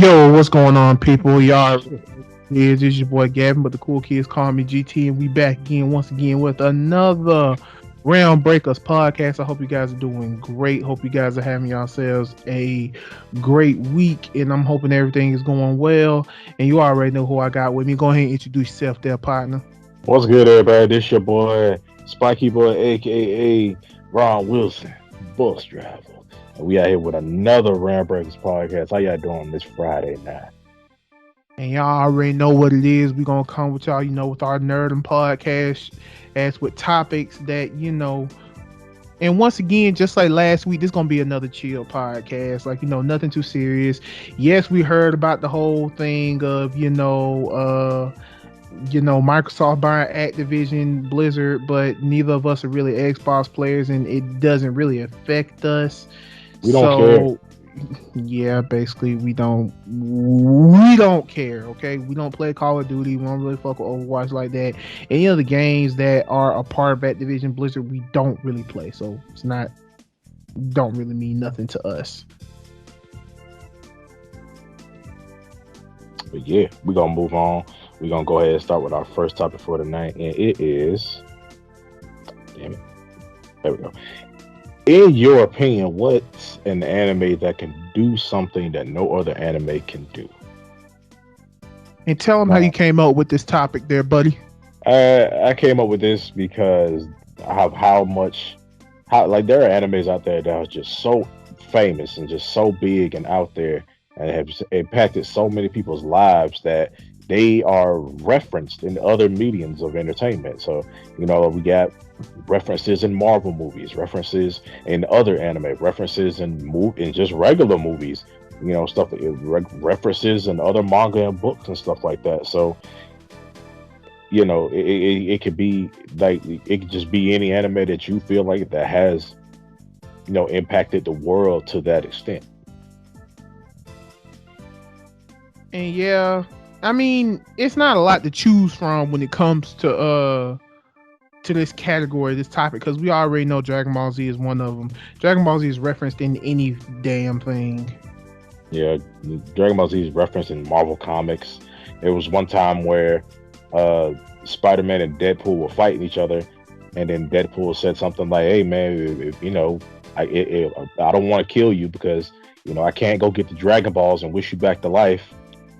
Yo, what's going on, people? Y'all, this is your boy Gavin, but the cool kids call me GT, and we back again, once again, with another RealmBreakers podcast. I hope you guys are doing great. Hope you guys are having yourselves a great week, and I'm hoping everything is going well. And you already know who I got with me. Go ahead and introduce yourself there, partner. What's good, everybody? This your boy, Spiky Boy, aka Ron Wilson, bus driver. And we out here with another Ram Breakers podcast. How y'all doing this Friday night? And y'all already know what it is. We're gonna come with y'all, with our nerd and podcast, as with topics that And once again, just like last week, this is gonna be another chill podcast. Like, nothing too serious. Yes, we heard about the whole thing of, Microsoft buying Activision Blizzard, but neither of us are really Xbox players and it doesn't really affect us. We don't care. So yeah, basically we don't care. Okay, we don't play Call of Duty. We don't really fuck with Overwatch like that. Any of the games that are a part of Activision Blizzard, we don't really play. So it's not don't really mean nothing to us. But yeah, we're gonna move on. We're gonna go ahead and start with our first topic for tonight, and it is damn it. There we go. In your opinion, what's an anime that can do something that no other anime can do? And tell them how you came up with this topic there, buddy. I came up with this because of how like there are animes out there that are just so famous and just so big and out there and have impacted so many people's lives that they are referenced in other mediums of entertainment. So, we got references in Marvel movies, references in other anime, references in just regular movies, stuff that references in other manga and books and stuff like that. So, it could be like it could just be any anime that you feel like that has, impacted the world to that extent. And yeah, I mean, it's not a lot to choose from when it comes to this category, this topic, because we already know Dragon Ball Z is one of them. Dragon Ball Z is referenced in any damn thing. Yeah, Dragon Ball Z is referenced in Marvel Comics. There was one time where Spider-Man and Deadpool were fighting each other, and then Deadpool said something like, "Hey man, I don't want to kill you because I can't go get the Dragon Balls and wish you back to life."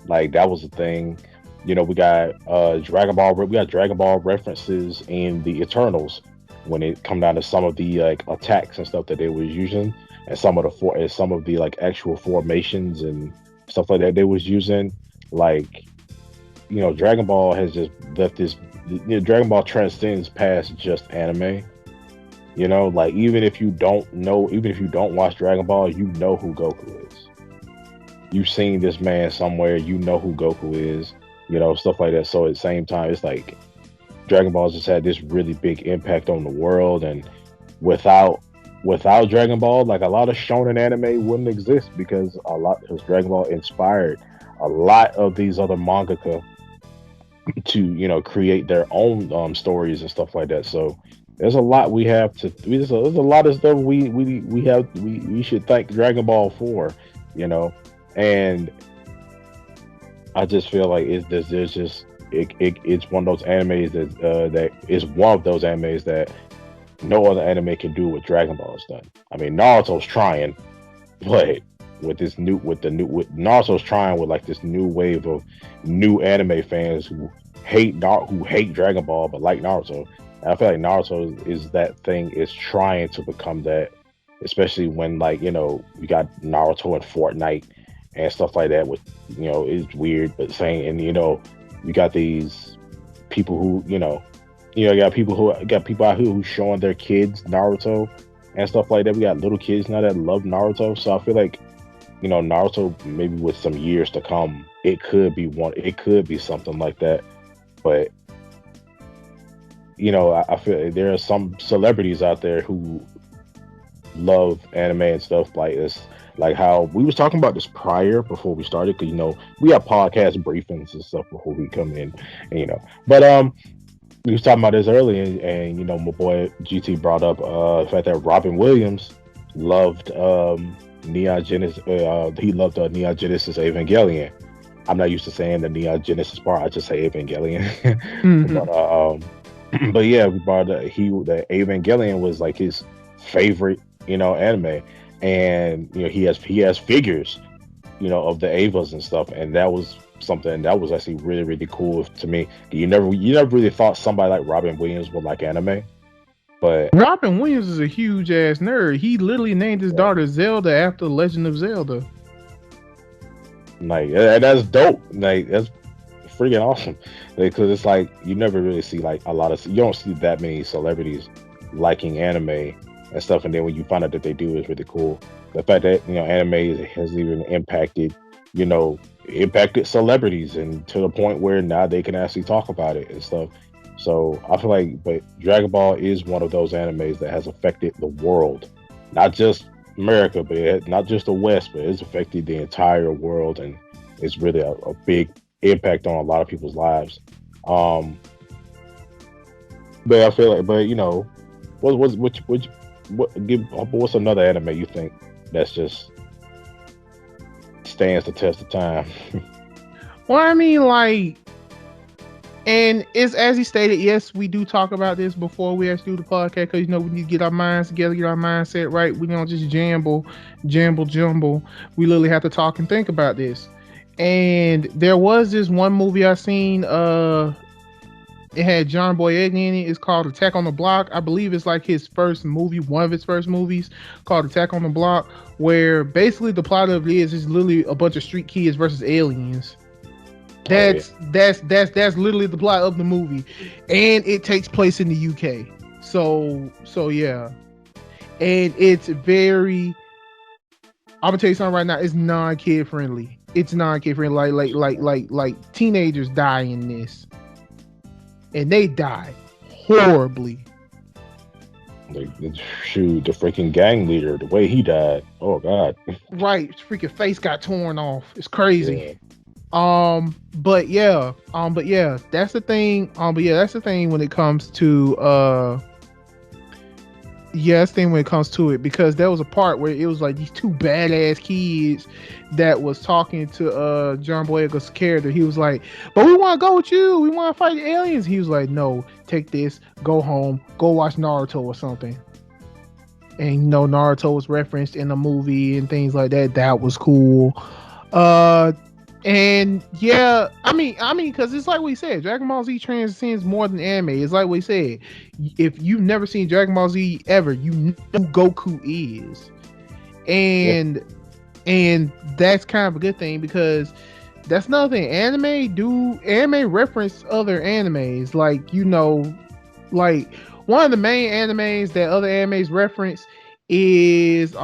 Like that was the thing. We got Dragon Ball. We got Dragon Ball references in the Eternals when it come down to some of the like attacks and stuff that they was using, and some of the like actual formations and stuff like that they was using. Like Dragon Ball has just left this. Dragon Ball transcends past just anime. Like even if you don't watch Dragon Ball, you know who Goku is. You've seen this man somewhere. You know who Goku is. Stuff like that. So at the same time, it's like Dragon Ball just had this really big impact on the world, and without Dragon Ball, like a lot of shonen anime wouldn't exist because Dragon Ball inspired a lot of these other mangaka to create their own stories and stuff like that. So there's a lot we have to. There's a lot of stuff we should thank Dragon Ball for, and I just feel like it's one of those animes that is one of those animes that no other anime can do what Dragon Ball has done. I mean, Naruto's trying, but with Naruto's trying with like this new wave of new anime fans who hate Dragon Ball but like Naruto. And I feel like Naruto is trying to become that, especially when you got Naruto and Fortnite and stuff like that. With it's weird, but saying and you got these people who got people out here who showing their kids Naruto and stuff like that. We got little kids now that love Naruto, so I feel like Naruto maybe with some years to come, it could be something like that. But I feel there are some celebrities out there who love anime and stuff like this. Like how we was talking about this prior before we started, because we have podcast briefings and stuff before we come in, But we was talking about this earlier, and my boy GT brought up the fact that Robin Williams loved Neon Genesis. He loved Neon Genesis Evangelion. I'm not used to saying the Neon Genesis part. I just say Evangelion. Hmm. but but yeah, but the Evangelion was like his favorite, anime, and he has figures, of the Avas and stuff, and that was something that was actually really really cool to me. You never really thought somebody like Robin Williams would like anime, but Robin Williams is a huge ass nerd. He literally named his yeah, daughter Zelda after the Legend of Zelda. like that's dope. Like that's freaking awesome because it's like you never really see like you don't see that many celebrities liking anime and stuff, and then when you find out that they do is really cool. The fact that anime has even you know impacted celebrities and to the point where now they can actually talk about it and stuff. So I feel like, but Dragon Ball is one of those animes that has affected the world, not just America, but not just the West, but it's affected the entire world, and it's really a big impact on a lot of people's lives. Um, but I feel like, but what's another anime you think that's just stands the test of time? Well, I mean, like, and it's as he stated. Yes, we do talk about this before we actually do the podcast because we need to get our minds together, get our mindset right. We don't just jumble. We literally have to talk and think about this. And there was this one movie I seen. It had John Boyega in it. It's called Attack on the Block. I believe it's like his first movie, one of his first movies, called Attack on the Block, where basically the plot of it is literally a bunch of street kids versus aliens. Oh yeah, That's literally the plot of the movie, and it takes place in the UK. So yeah, and it's very. I'm gonna tell you something right now. It's non-kid friendly. It's non-kid friendly. Like teenagers die in this, and they die horribly. like shoot, the freaking gang leader, the way he died. Oh god. Right, his freaking face got torn off. It's crazy. Yeah, But yeah, that's the thing. But yeah, that's the thing when it comes to yeah, that's the thing when it comes to it, because there was a part where it was like these two badass kids that was talking to John Boyega's character. He was like, "But we want to go with you. We want to fight the aliens." He was like, "No, take this, go home, go watch Naruto or something." And Naruto was referenced in the movie and things like that. That was cool. Uh, and yeah, because it's like we said, Dragon Ball Z transcends more than anime. It's like we said, if you've never seen Dragon Ball Z ever, you know who Goku is, yeah. and that's kind of a good thing, because that's another thing. Anime reference other animes, like one of the main animes that other animes reference is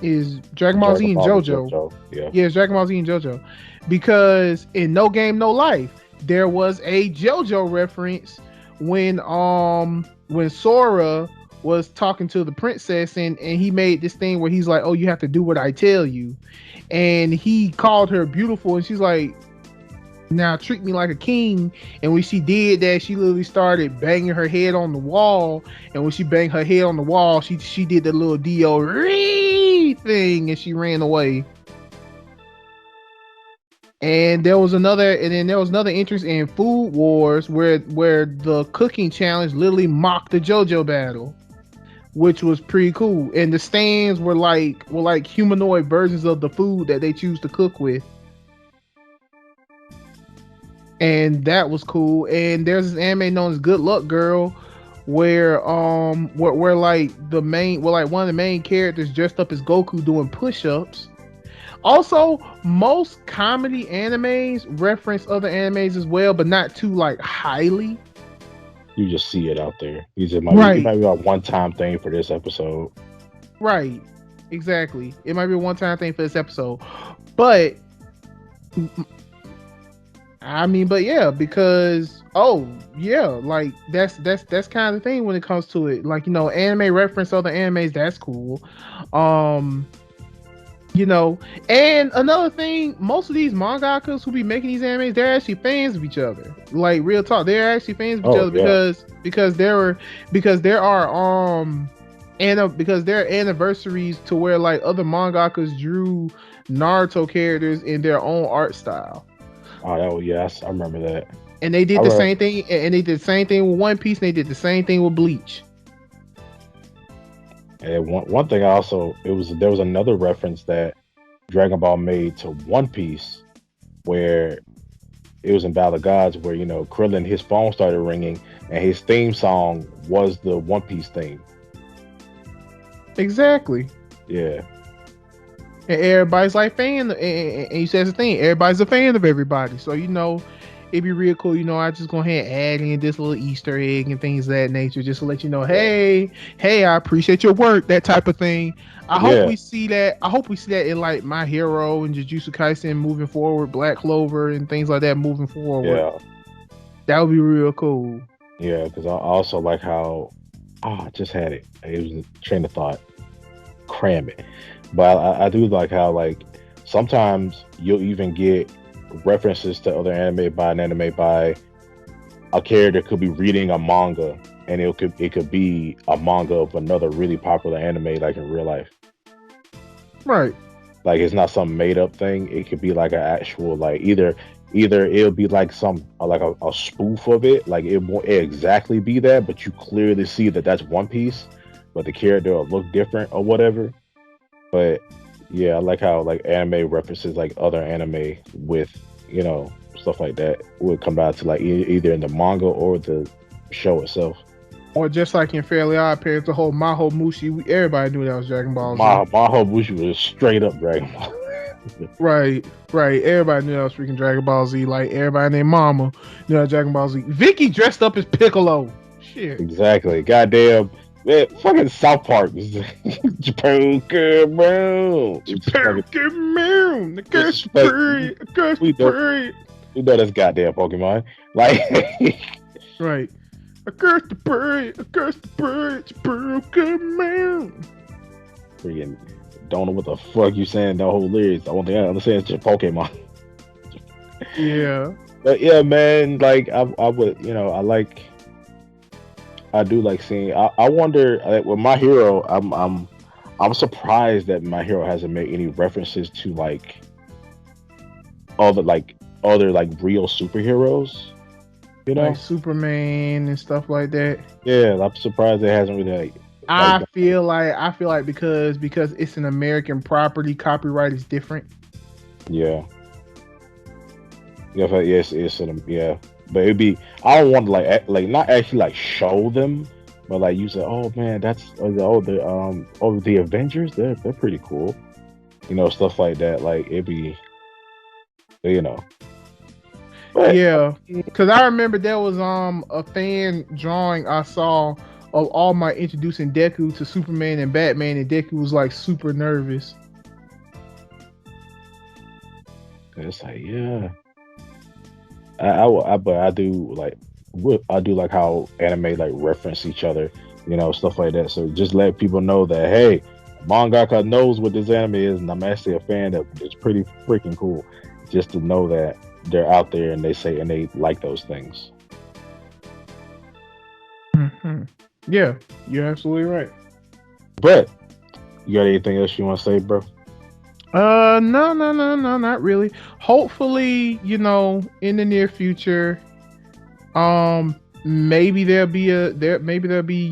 is Dragon Ball Dragon Z and Ball and JoJo. JoJo. Yeah. Yeah, it's Dragon Ball Z and JoJo. Because in No Game No Life, there was a JoJo reference when Sora was talking to the princess, and he made this thing where he's like, "Oh, you have to do what I tell you." And he called her beautiful, and she's like, "Now treat me like a king." And when she did that, she literally started banging her head on the wall. And when she banged her head on the wall, she did the little D.O. thing, and she ran away. And there was another interest in Food Wars, where the cooking challenge literally mocked the JoJo battle, which was pretty cool. And the stands were like humanoid versions of the food that they choose to cook with, and that was cool. And there's this anime known as Good Luck Girl, where like one of the main characters dressed up as Goku doing push-ups. Also, most comedy animes reference other animes as well, but not too like highly. You just see it out there. It Right, might be a one-time thing for this episode. right, exactly. It might be a one-time thing for this episode, but but yeah, because like that's kind of the thing when it comes to it. Like, anime reference other animes, that's cool. Um, and another thing, most of these mangakas who be making these animes, they're actually fans of each other. Like, real talk, they're actually fans of each Oh other yeah, because there are And because there are anniversaries to where like other mangakas drew Naruto characters in their own art style. Oh, that was, yes, I remember that. And they I did the remember, same thing, and they did the same thing with One Piece, and they did the same thing with Bleach. and one thing I also it was there was another reference that Dragon Ball made to One Piece where it was in Battle of Gods where Krillin his phone started ringing and his theme song was the One Piece theme. Exactly. Yeah, And everybody's like fan, and you said the thing, everybody's a fan of everybody. So it'd be real cool. I just go ahead and add in this little Easter egg and things of that nature, just to let you know, yeah, hey, I appreciate your work, that type of thing. I hope yeah, we see that. I hope we see that in like My Hero and Jujutsu Kaisen moving forward, Black Clover and things like that moving forward. yeah, That would be real cool. yeah. Because I also like how I just had it. It was a train of thought. Cram it. But I do like how like sometimes you'll even get references to other anime by an anime by a character could be reading a manga and it could be a manga of another really popular anime like in real life. Right. Like it's not some made up thing. It could be like an actual like either it'll be like some like a spoof of it. Like it won't exactly be that, but you clearly see that that's One Piece, but the character will look different or whatever. But yeah, I like how like anime references like other anime with stuff like that would come out to like either in the manga or the show itself. Or just like in Fairly Odd Parents, the whole Maho Mushi, everybody knew that was Dragon Ball Z. Maho Bushi was straight up Dragon Ball. Right, right. Everybody knew that was freaking Dragon Ball Z. Like everybody named Mama knew that Dragon Ball Z. Vicky dressed up as Piccolo. Shit. Exactly. Goddamn. Man, fucking South Park. Pokemon. Pokemon. The curse bird. The curse bird. We know that's goddamn Pokemon. Like, Right. I cursed the bird. I cursed the bird. It's Pokemon. freaking don't know what the fuck you saying the whole lyrics. The only thing I understand is just Pokemon. Yeah. But yeah, man, like I would, I do like seeing. I wonder with My Hero. I'm surprised that My Hero hasn't made any references to other like real superheroes. Like Superman and stuff like that. Yeah, I'm surprised it hasn't really I feel like because it's an American property, copyright is different. Yeah. Yeah, yes, yeah. But it'd be I don't want to like not actually like show them, but like you say, oh man, that's the Avengers, they're pretty cool, stuff like that. Like it'd be, you know. But, Yeah, because I remember there was a fan drawing I saw of All Might introducing Deku to Superman and Batman, and Deku was like super nervous. it's like yeah. But I do like how anime like reference each other, stuff like that. So just let people know that hey, mangaka knows what this anime is, and I'm actually a fan of it. It's pretty freaking cool, just to know that they're out there and they like those things. Mm-hmm. Yeah, you're absolutely right. But you got anything else you want to say, bro? No, not really. Hopefully, in the near future, maybe there'll be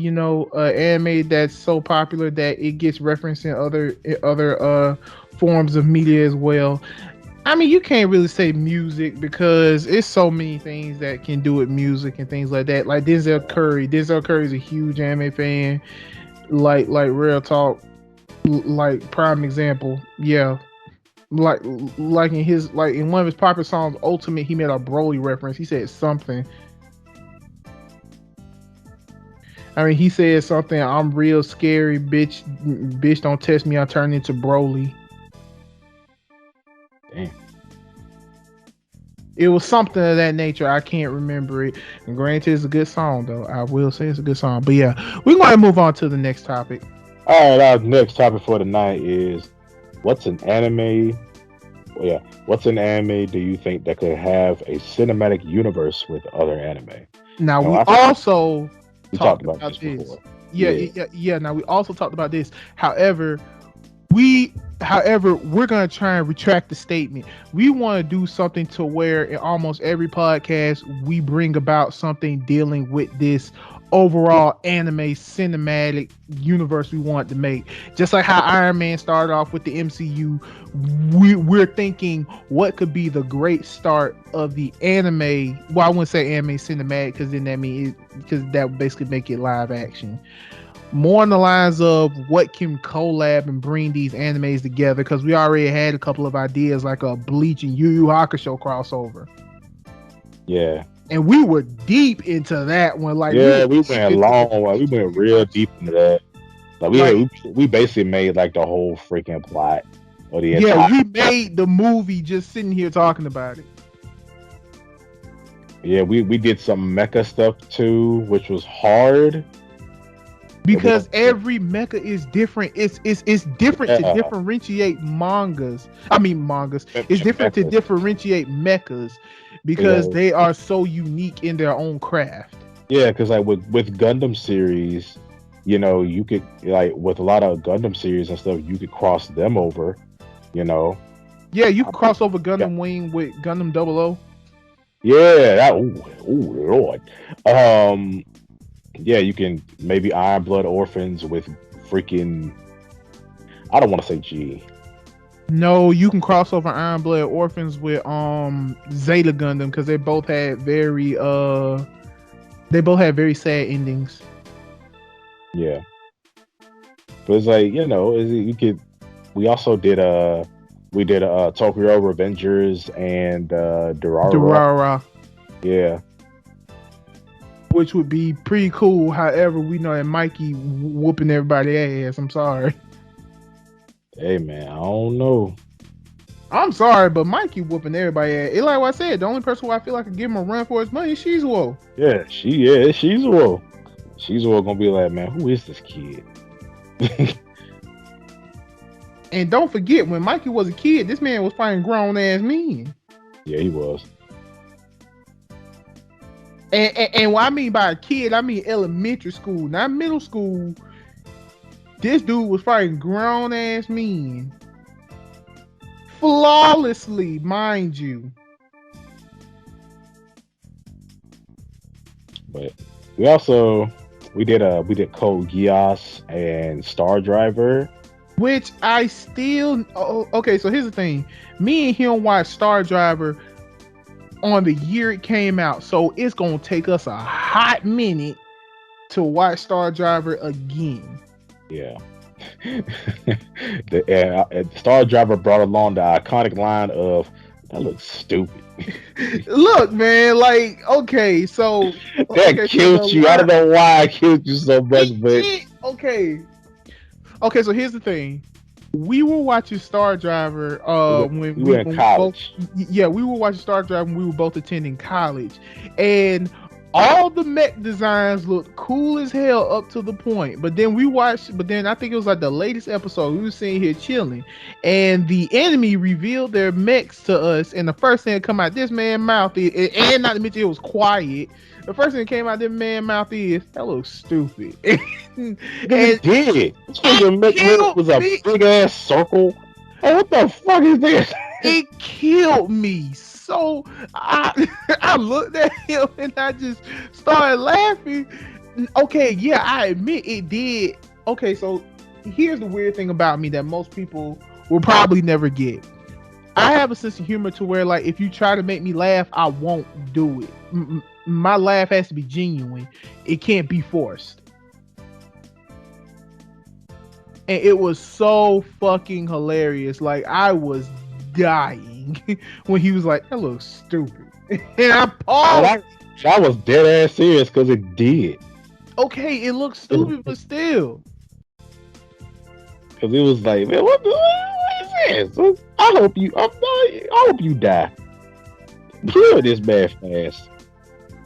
anime that's so popular that it gets referenced in other forms of media as well. I mean, you can't really say music because it's so many things that can do with music and things like that. Like Denzel Curry. Denzel Curry is a huge anime fan. Like real talk. Like prime example. Yeah. Like in one of his popular songs, Ultimate, he made a Broly reference. He said something. I mean, he said something. I'm real scary, bitch. Bitch, don't test me. I turn into Broly. Damn. It was something of that nature. I can't remember it. And granted, it's a good song, though. I will say it's a good song. But yeah, we're going to move on to the next topic. All right, our next topic for tonight is what's an anime? Well, yeah, what's an anime do you think that could have a cinematic universe with other anime? Now, we we also talked about this this. before. Yeah. Now we also talked about this. However, we're gonna try and retract the statement. We want to do something to where in almost every podcast we bring about something dealing with this overall anime cinematic universe we want to make. Just like how Iron Man started off with the MCU, we're thinking what could be the great start of the anime. Well, I wouldn't say anime cinematic because then that means because that would basically make it live action. More on the lines of what can collab and bring these animes together, because we already had a couple of ideas like a Bleach and Yu Yu Hakusho crossover. Yeah. And we were deep into that one. Like we went long. We went real deep into that. Like we basically made like the whole freaking plot of the entire. We made the movie just sitting here talking about it. Yeah, we did some mecha stuff too, which was hard. Because every mecha is different. It's different to differentiate mangas. It's different to differentiate mechas because they are so unique in their own craft. Yeah, because like with Gundam series, you could like with a lot of Gundam series and stuff, you could cross them over. Yeah, you can cross over Gundam Wing with Gundam 00. Yeah, that. Oh Lord. Yeah, you can maybe Iron Blood Orphans with freaking. I don't want to say G. No, you can cross over Iron Blood Orphans with Zeta Gundam because they both had very sad endings. Yeah, but it's like you could. We also did Tokyo Revengers and Durarara. Yeah. Which would be pretty cool. However, we know that Mikey whooping everybody's ass. I'm sorry. Hey man, I don't know. I'm sorry, but Mikey whooping everybody's ass. It's like what I said, the only person who I feel like I could give him a run for his money is Shizuo. Yeah, Shizuo. Shizuo gonna be like, man, who is this kid? And don't forget, when Mikey was a kid, this man was fighting grown ass men. Yeah, he was. And what I mean by a kid, I mean elementary school, not middle school. This dude was fighting grown ass men. Flawlessly, mind you. But we did Code Geass and Star Driver. Which I still okay, so here's the thing. Me and him watched Star Driver on the year it came out, so it's gonna take us a hot minute to watch Star Driver again. Yeah. The Star Driver brought along the iconic line of "That looks stupid." Look, man, like okay, so that killed you. I don't know why I killed you so much, but okay, so here's the thing. We were watching Star Driver when we were in college. We were watching Star Driver when we were both attending college. And all the mech designs looked cool as hell up to the point. But then I think it was like the latest episode, we were sitting here chilling. And the enemy revealed their mechs to us. And the first thing that come out this man's mouth is, and not to mention it was quiet. The first thing that came out this man's mouth is, that looks stupid. And it did. This fucking mech was a big ass circle. Hey, what the fuck is this? It killed me. So I looked at him and I just started laughing. Okay, yeah, I admit it did. Okay, so here's the weird thing about me that most people will probably never get. I have a sense of humor to where, like, if you try to make me laugh, I won't do it. My laugh has to be genuine. It can't be forced. And it was so fucking hilarious. Like, I was dying when he was like, that looks stupid. And I paused. I was dead ass serious because it did. Okay, it looks stupid, but still. Because it was like, man, what is this? I hope you die. Kill this man fast.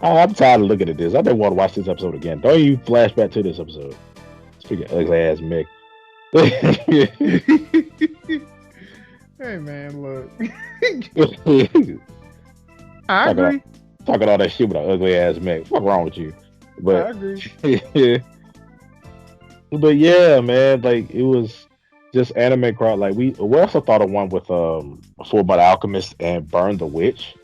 I'm tired of looking at this. I don't want to watch this episode again. Don't you flash back to this episode. Speaking of ugly ass Mick. Hey man, look. I agree. Talking all that shit with an ugly ass Mick. What's wrong with you? But I agree. But yeah, man, like it was just anime crowd. Like we also thought of one with Full Metal Alchemist and Burn the Witch.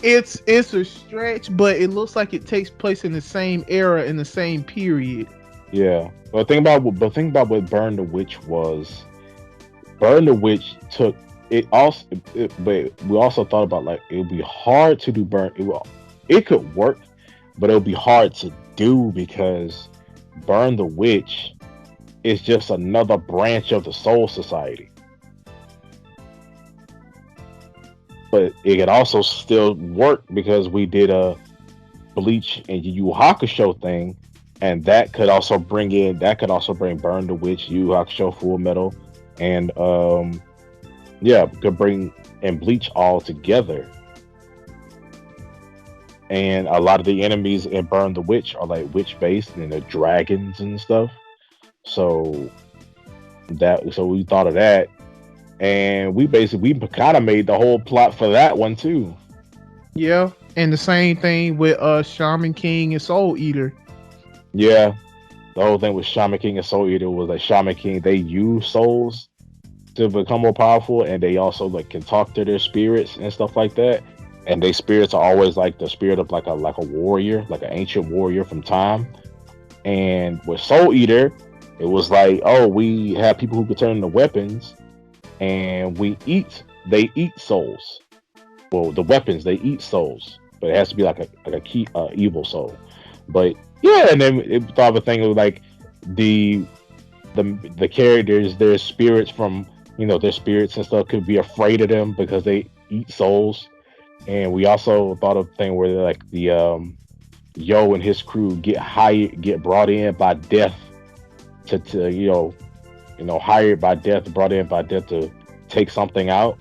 It's a stretch, but it looks like it takes place in the same era in the same period. Yeah, but think about what Burn the Witch was. Burn the Witch took it also, but we also thought about like it would be hard to do burn. It could work, but it would be hard to do because Burn the Witch is just another branch of the Soul Society. But it could also still work because we did a Bleach and Yu Yu Hakusho thing, and that could also bring Burn the Witch, Yu Yu Hakusho, Full Metal, and yeah, could bring and Bleach all together. And a lot of the enemies in Burn the Witch are like witch based and they're dragons and stuff. So so we thought of that, and we kind of made the whole plot for that one too. Yeah, and the same thing with Shaman King and Soul Eater. Yeah, the whole thing with Shaman King and Soul Eater was like Shaman King, they use souls to become more powerful, and they also like can talk to their spirits and stuff like that. And their spirits are always like the spirit of like a warrior, like an ancient warrior from time. And with Soul Eater, it was like, oh, we have people who can turn into weapons, and they eat souls. Well, the weapons they eat souls, but it has to be like a key evil soul. But yeah, and then it thought of a thing of like the the characters, their spirits from their spirits and stuff could be afraid of them because they eat souls. And we also thought of a thing where like the Yo and his crew get brought in by death to hired by death, brought in by death to take something out.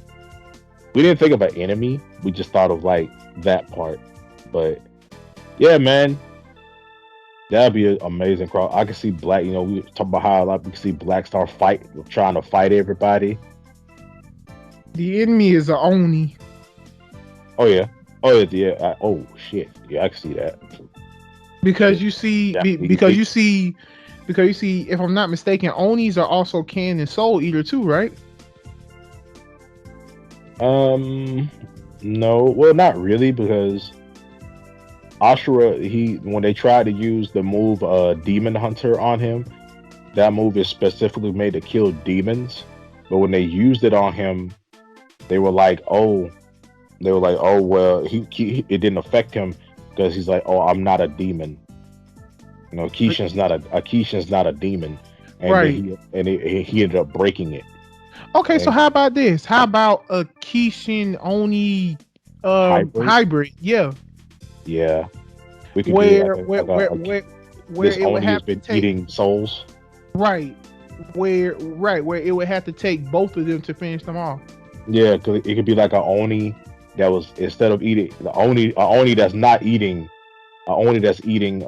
We didn't think of an enemy. We just thought of like that part. But yeah, man, that'd be an amazing crowd. I can see Black. We talk about how a lot we can see Black Star trying to fight everybody. The enemy is a Oni. Oh yeah, oh yeah, yeah. Oh shit, yeah, I can see that. Because Shit. you see, Yeah, because you see, if I'm not mistaken, Onis are also Can and Soul Eater too, right? no, well, not really because Ashura, when they tried to use the move Demon Hunter on him, that move is specifically made to kill demons. But when they used it on him, they were like, oh, well, it didn't affect him because he's like, oh, I'm not a demon. Keishan's not a demon, and then Right. he ended up breaking it. Okay, so And how about this? How about a Kishin Oni hybrid, hybrid? Yeah. yeah, we could do Where like where where where where this it would Oni has have to been take eating souls. right. Where it would have to take both of them to finish them off. Yeah, because it could be like a Oni that was instead of eating the Oni, a Oni that's not eating, a Oni that's eating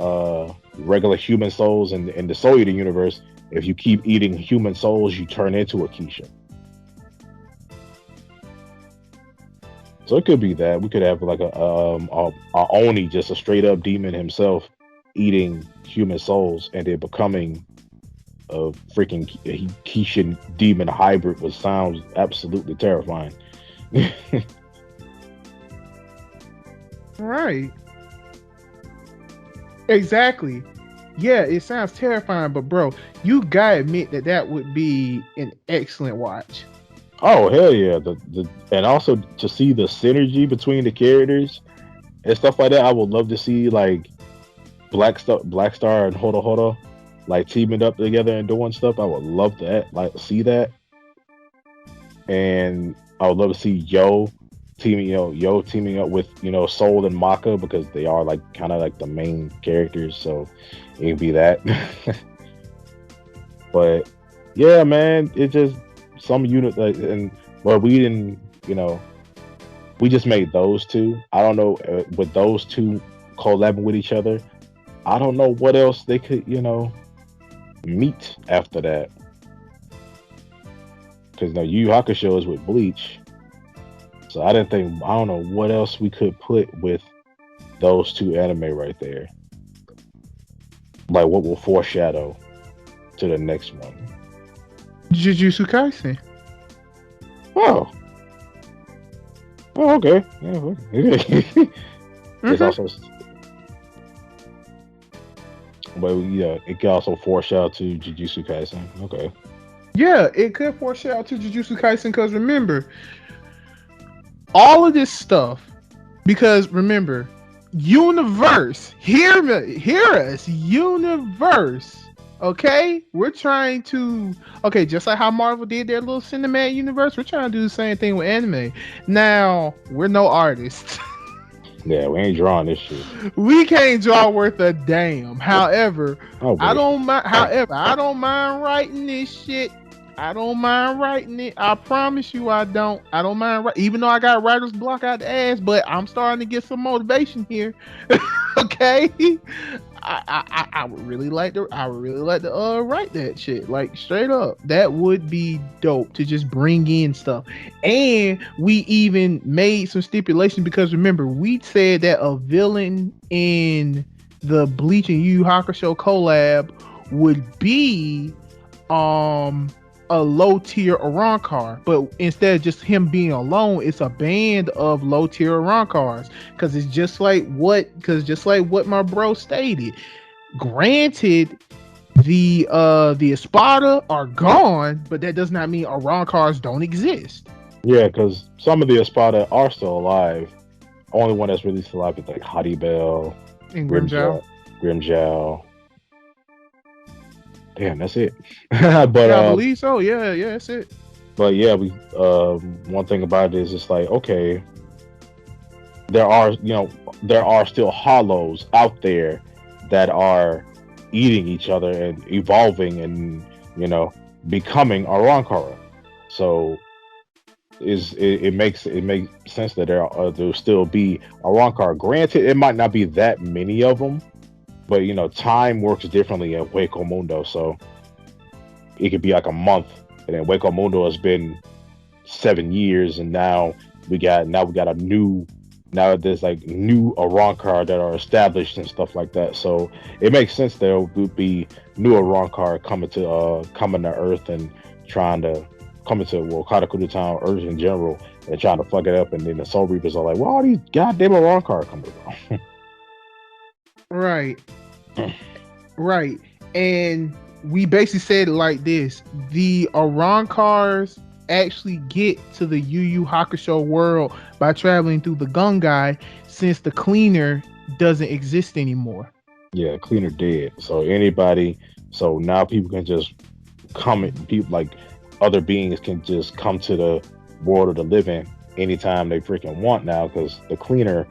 regular human souls in the Soul Eater universe. If you keep eating human souls, you turn into a Keisha. So it could be that we could have like a Oni, just a straight up demon himself, eating human souls and then becoming a freaking Keishan demon hybrid, which sounds absolutely terrifying. Right. Exactly. Yeah, it sounds terrifying, but bro, you gotta admit that that would be an excellent watch. Oh hell yeah! And also to see the synergy between the characters and stuff like that. I would love to see like Black Star and Hoda Hoda like teaming up together and doing stuff. I would love that, like see that. And I would love to see Yo teaming up with Soul and Maka because they are like kind of like the main characters. So it'd be that. But yeah, man, it just some unit and well, we didn't, we just made those two. I don't know with those two collabing with each other. I don't know what else they could, meet after that. Because now Yu Yu Hakusho is with Bleach, so I don't know what else we could put with those two anime right there. Like what will foreshadow to the next one? Jujutsu Kaisen. Oh. Oh, okay. Yeah, it's also, but yeah, it can also foreshadow to Jujutsu Kaisen. Okay. Yeah, it could foreshadow to Jujutsu Kaisen because remember, all of this stuff, because remember, universe, hear me, hear us, universe. Okay, we're trying to, okay, just like how Marvel did their little cinematic universe, we're trying to do the same thing with anime. Now, we're no artists. Yeah, we ain't drawing this shit. We can't draw worth a damn. However, Oh, I wait. don't mind. However, I don't mind writing this shit. I don't mind writing it. I promise you, I don't. I don't mind. Even though I got writer's block out the ass, but I'm starting to get some motivation here. Okay, I would really like to. I would really like to write that shit, like straight up. That would be dope to just bring in stuff. And we even made some stipulations because remember, we said that a villain in the Bleach and Yu Yu Hakusho collab would be a low tier Arankar, but instead of just him being alone, it's a band of low tier Arankars. Because it's just like what my bro stated. Granted, the Espada are gone, but that does not mean Arankars don't exist. Yeah, because some of the Espada are still alive. Only one that's really still alive is like Haribel And Grimjow. Grimjow. Damn, that's it. But yeah, I believe so. Yeah, that's it. But yeah, we one thing about it is it's like, okay, there are still hollows out there that are eating each other and evolving and becoming Arankara. So it makes sense that there'll still be Arankara. Granted, it might not be that many of them, but time works differently at Hueco Mundo, so it could be like a month, and then Hueco Mundo has been 7 years, and now we got a new. Now there's like new Arankar that are established and stuff like that. So it makes sense there would be new Arankar coming to Earth and trying to come into Katakuta Town, Earth in general, and trying to fuck it up. And then the Soul Reapers are like, "Well, all these goddamn Arankar coming from." Right. Right. And we basically said it like this: the Arankars actually get to the Yu Yu Hakusho world by traveling through the Gungai, since the cleaner doesn't exist anymore. Yeah, cleaner dead. So now people can just people like other beings can just come to the world of the living anytime they freaking want now, because the cleaner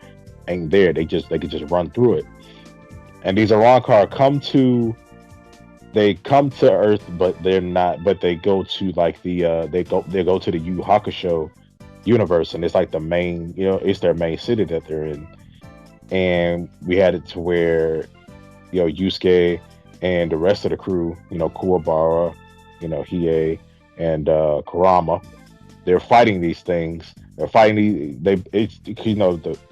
ain't there. They can just run through it. And these Arankar come to Earth, but they're not. But they go to like they go to the Yu Yu Hakusho universe, and it's like the main, it's their main city that they're in. And we had it to where, Yusuke and the rest of the crew, Kuwabara, Hiei, and Kurama, they're fighting these things. They're fighting the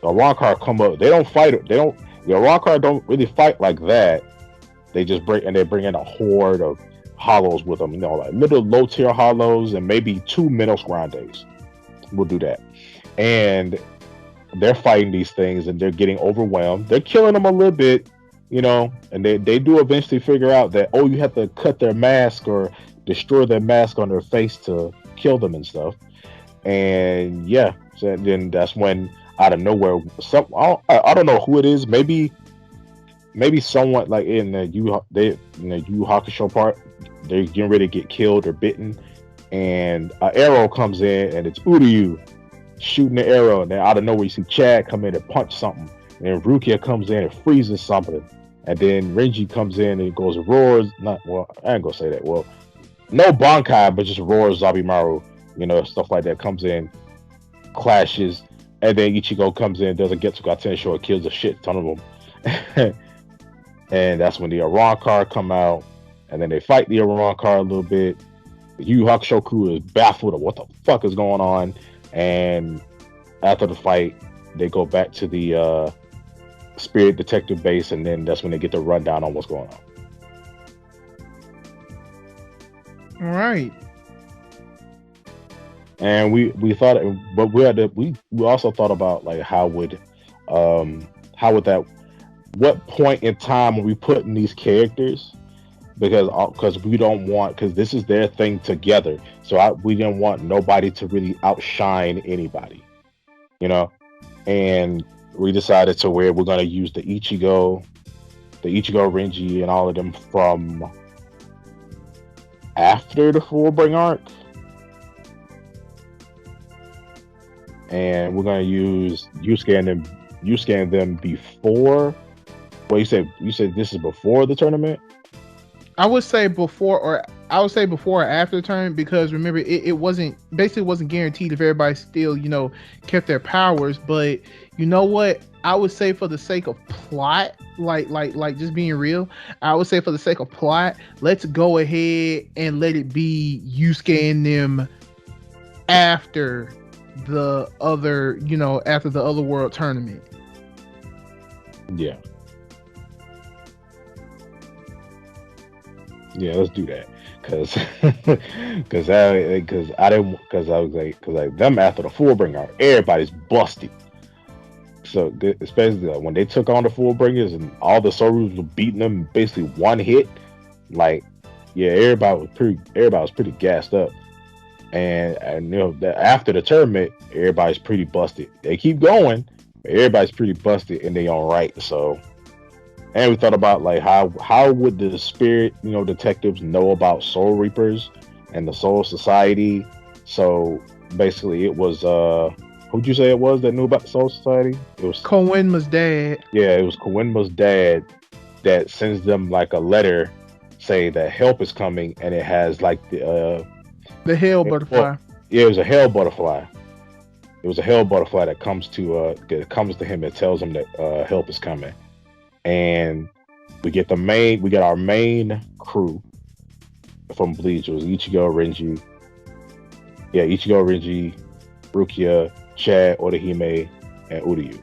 Arankar come up. They don't fight. The Arankar don't really fight like that. They just bring in a horde of hollows with them, like middle low tier hollows and maybe 2 Minos Grandes. We'll do that. And they're fighting these things and they're getting overwhelmed. They're killing them a little bit, and they do eventually figure out that, you have to cut their mask or destroy their mask on their face to kill them and stuff. And yeah, so then that's when out of nowhere, I don't know who it is, maybe someone like in the Yu Hakusho part, they're getting ready to get killed or bitten, and an arrow comes in and it's Uryu shooting the arrow, and then out of nowhere you see Chad come in and punch something, and then Rukia comes in and freezes something, and then Renji comes in and goes roars. I ain't gonna say that. Well, no Bankai, but just roars Zabimaru, stuff like that comes in, clashes, and then Ichigo comes in, does a Getsuga Tensho, and kills a shit ton of them. And that's when the Arankar come out, and then they fight the Arankar a little bit. The Yu Yu Hakusho crew is baffled of what the fuck is going on, and after the fight, they go back to the Spirit Detective base, and then that's when they get the rundown on what's going on. All right. And we thought, but we also thought about like how would that, what point in time are we putting these characters, because we don't want, because this is their thing together, so we didn't want nobody to really outshine anybody, you know. And we decided to where we're going to use the Ichigo Renji and all of them from after the Fullbring arc, and we're going to use Yusuke and them before. Well, you said this is before the tournament. I would say before, or I would say before or after the tournament, because remember, it wasn't basically wasn't guaranteed if everybody still, kept their powers. But you know what? I would say for the sake of plot, like just being real, I would say for the sake of plot, let's go ahead and let it be Yusuke and them after after the other world tournament. Yeah. Yeah, let's do that. Cause, I was like, cause like them after the Fullbringer, everybody's busted. So especially when they took on the Fullbringers and all the Sorus were beating them basically one hit, like yeah, everybody was pretty gassed up. And that after the tournament, everybody's pretty busted. They keep going, but everybody's pretty busted and they all right. So, and we thought about like how would the spirit detectives know about Soul Reapers and the Soul Society. So basically it was who'd you say it was that knew about the Soul Society? It was Koenma's dad. Yeah, it was Koenma's dad that sends them like a letter say that help is coming, and it has like The hell well, butterfly. yeah, it was a hell butterfly. It was a hell butterfly that comes to him and tells him that help is coming. And we get our main crew from Bleach. It was Ichigo Renji. Yeah, Ichigo Renji, Rukia, Chad, Orihime, and Uryu.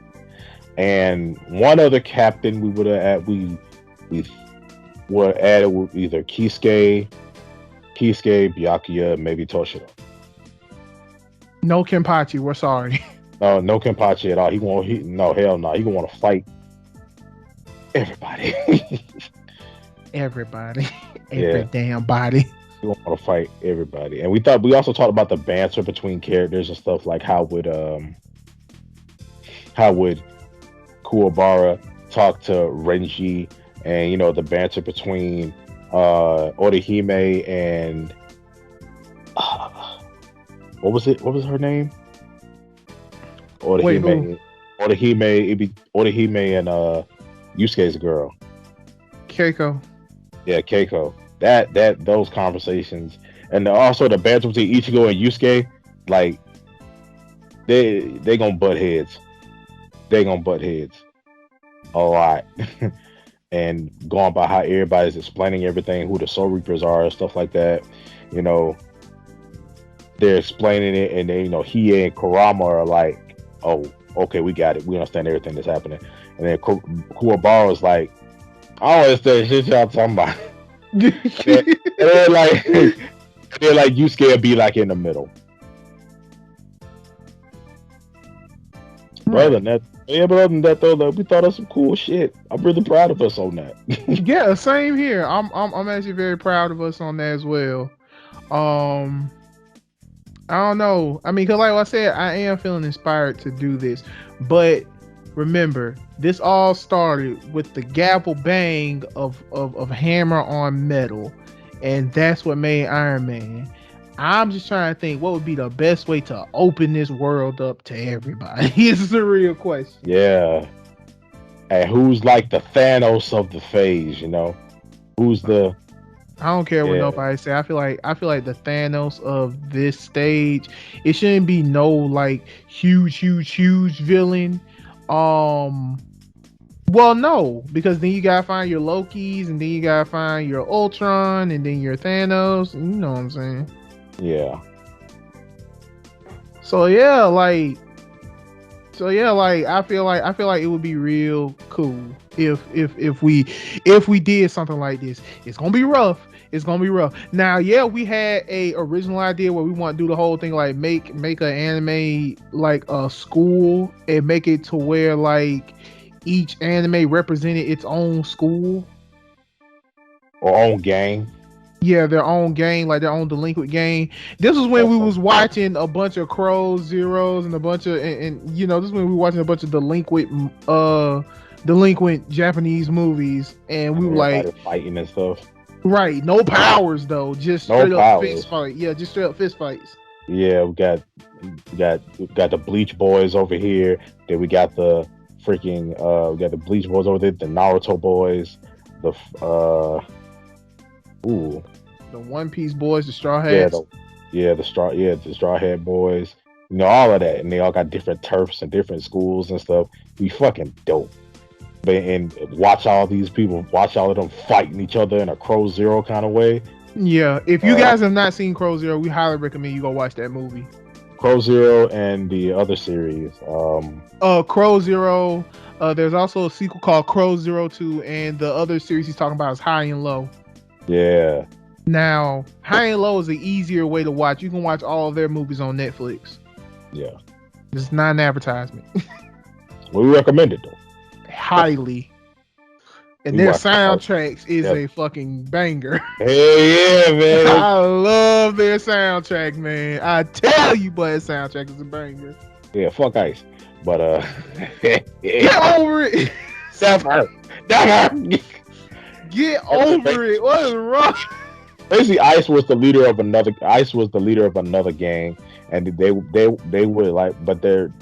And one other captain we would have we would added with either Kisuke, Byakuya, maybe Toshiro. No Kenpachi, we're sorry. No, no Kenpachi at all. No, hell no. He gonna want to fight everybody. Everybody. Yeah. Damn body. He gonna want to fight everybody. And we also talked about the banter between characters and stuff, like how would Kuwabara talk to Renji, and the banter between Orihime and what was her name? Orihime. It'd be Orihime and Yusuke's girl. Keiko. Yeah, Keiko. Those conversations, and also the banter between Ichigo and Yusuke, like they gonna butt heads. They gonna butt heads a lot. And going by how everybody's explaining everything, who the Soul Reapers are, and stuff like that. They're explaining it, and then Hiei and Kurama are like, "Oh, okay, we got it. We understand everything that's happening." And then Kuwabara is like, "I don't understand shit y'all talking about." and they're like, Yusuke will be like in the middle. Right. But other than that though, we thought of some cool shit. I'm really proud of us on that. Yeah, same here. I'm actually very proud of us on that as well. I don't know. I mean, because like I said, I am feeling inspired to do this. But remember, this all started with the gavel bang of hammer on metal. And that's what made Iron Man. I'm just trying to think what would be the best way to open this world up to everybody. This is a real question. Yeah. And who's like the Thanos of the phase, Who's the I don't care what nobody say. I feel like the Thanos of this stage. It shouldn't be no like huge villain. Well, no, because then you gotta find your Lokis, and then you gotta find your Ultron, and then your Thanos. You know what I'm saying? Yeah. So I feel like it would be real cool. if we did something like this. It's gonna be rough. It's gonna be rough. Now, yeah, we had a original idea where we want to do the whole thing like make an anime like a school and make it to where like each anime represented its own school. Or own gang. Yeah, their own gang, like their own delinquent gang. This was when we was watching a bunch of Crows, Zeros, and a bunch of and you know, this is when we were watching a bunch of delinquent Japanese movies, and we were like fighting and stuff. Right, no powers though, just no straight powers. up fist fight. Yeah, just straight up fist fights. Yeah, we got the Bleach Boys over here. Then we got the freaking we got the Bleach Boys over there, the Naruto boys, the the One Piece boys, the Straw Hats. The Straw Hat boys. You know, all of that, and they all got different turfs and different schools and stuff. We fucking dope. And watch all these people, watch all of them fighting each other in a Crow Zero kind of way. Yeah, if you guys have not seen Crow Zero, we highly recommend you go watch that movie. Crow Zero and the other series. Crow Zero. There's also a sequel called Crow Zero 2, and the other series he's talking about is High and Low. Yeah. Now, High and Low is an easier way to watch. You can watch all of their movies on Netflix. Yeah. It's not an advertisement. We recommend it though. Highly. And their soundtracks is a fucking banger. Hey, yeah, man. I love their soundtrack, man. I tell you, but their soundtrack is a banger. Yeah, fuck Ice. But get over it. Never. Get over it. What is wrong? Basically, Ice was the leader of another gang, and they were like, but the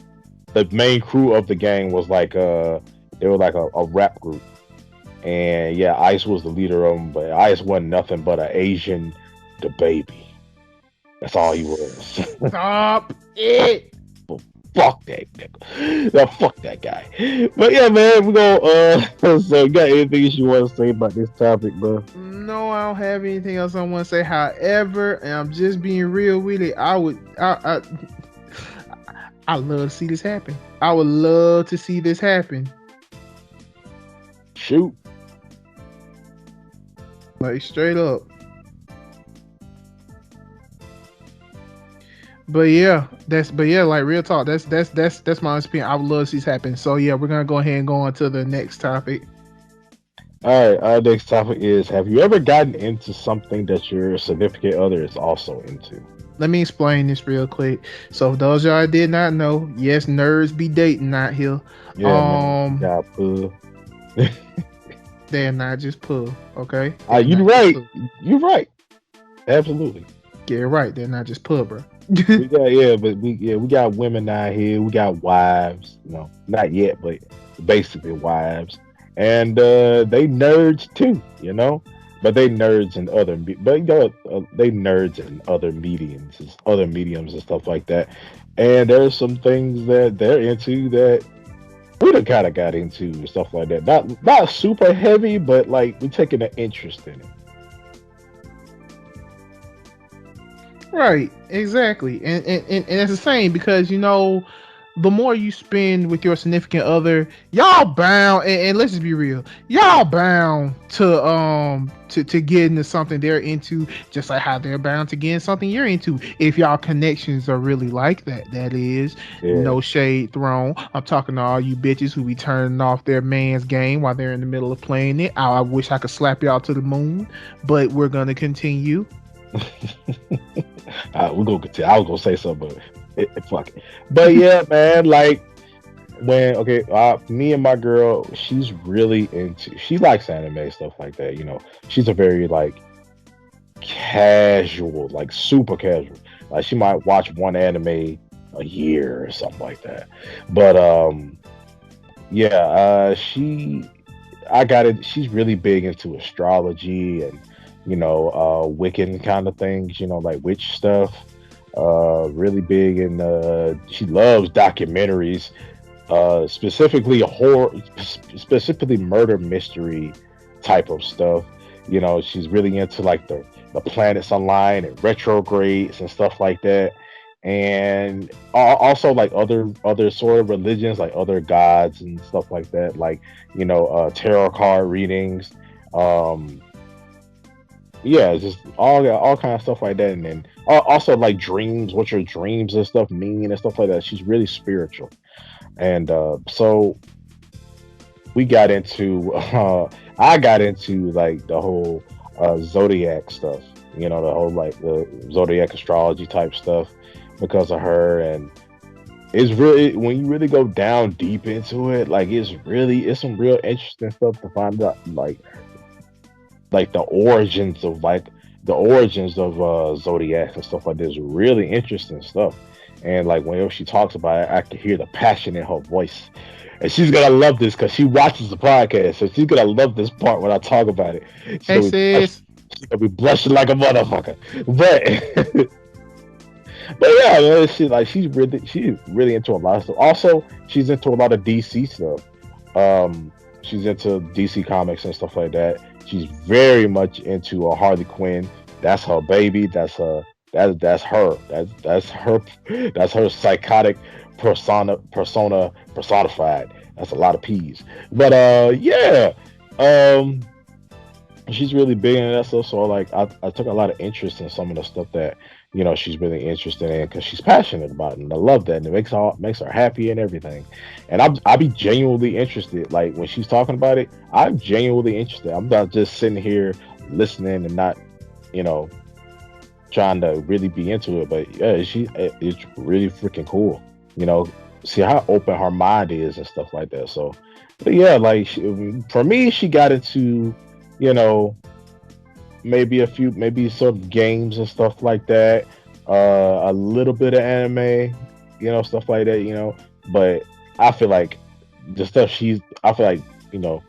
main crew of the gang was like they were like a rap group, and yeah, Ice was the leader of them, but Ice wasn't nothing but an Asian the baby. That's all he was. Stop it. Fuck that nigga. No, fuck that guy. But yeah, man, we go. So you got anything you want to say about this topic, bro? No, I don't have anything else I want to say. However, and I'm just being real with it, I love to see this happen. I would love to see this happen. Shoot. Like straight up. But yeah, like real talk. That's my opinion. I would love to see this happen. So yeah, we're gonna go ahead and go on to the next topic. All right, our next topic is: have you ever gotten into something that your significant other is also into? Let me explain this real quick. So for those y'all did not know, yes, nerds be dating out here. Yeah, they're not just pull, okay? You're right. You're right. Absolutely. Yeah, right. They're not just pull, bro. we got women out here. We got wives. You know, not yet, but basically wives, and they nerds too. You know, but they nerds in other. They nerds in other mediums and stuff like that. And there's some things that they're into that we done kind of got into and stuff like that. Not super heavy, but like we're taking an interest in it. Right, exactly, and it's the same because you know, the more you spend with your significant other, y'all bound, and let's just be real, y'all bound to get into something they're into, just like how they're bound to get into something you're into. If y'all connections are really like that, that is, no shade thrown. I'm talking to all you bitches who be turning off their man's game while they're in the middle of playing it. I wish I could slap y'all to the moon, but we're gonna continue. We're gonna continue. I was gonna say something, but fuck it. But yeah, man, like me and my girl, she likes anime, stuff like that. You know, she's a very like casual, like super casual. Like she might watch one anime a year or something like that. But she's really big into astrology and Wiccan kind of things, like witch stuff. Really big in she loves documentaries, specifically murder mystery type of stuff. She's really into like the planets online and retrogrades and stuff like that. and also like other sort of religions, like other gods and stuff like that, like tarot card readings, um yeah, just all kind of stuff like that. And then also like dreams, what your dreams and stuff mean and stuff like that. She's really spiritual. And so we got into I got into like the whole zodiac stuff, the whole like the zodiac astrology type stuff because of her. And it's really, when you really go down deep into it, like it's some real interesting stuff to find out, like the origins of zodiac and stuff like this. Really interesting stuff. And like whenever she talks about it, I can hear the passion in her voice. And she's gonna love this because she watches the podcast, so she's gonna love this part when I talk about it. She's Hey gonna be blushing, sis. she's gonna be blushing like a motherfucker. But but yeah, man, she's really into a lot of stuff. Also, she's into a lot of DC stuff. She's into DC comics and stuff like that. She's very much into a Harley Quinn. That's her baby. That's her. That's her psychotic persona personified. That's a lot of P's. But yeah. Um she's really big in that stuff. So like I took a lot of interest in some of the stuff that she's really interested in because she's passionate about it, and I love that, and it makes her happy and everything. And I'll be genuinely interested. Like when she's talking about it, I'm genuinely interested. I'm not just sitting here listening and not you know trying to really be into it. But yeah, it's really freaking cool. You know, see how open her mind is and stuff like that. So, but yeah, like for me, she got into you know maybe some games and stuff like that. A little bit of anime, stuff like that. But I feel like I feel like you know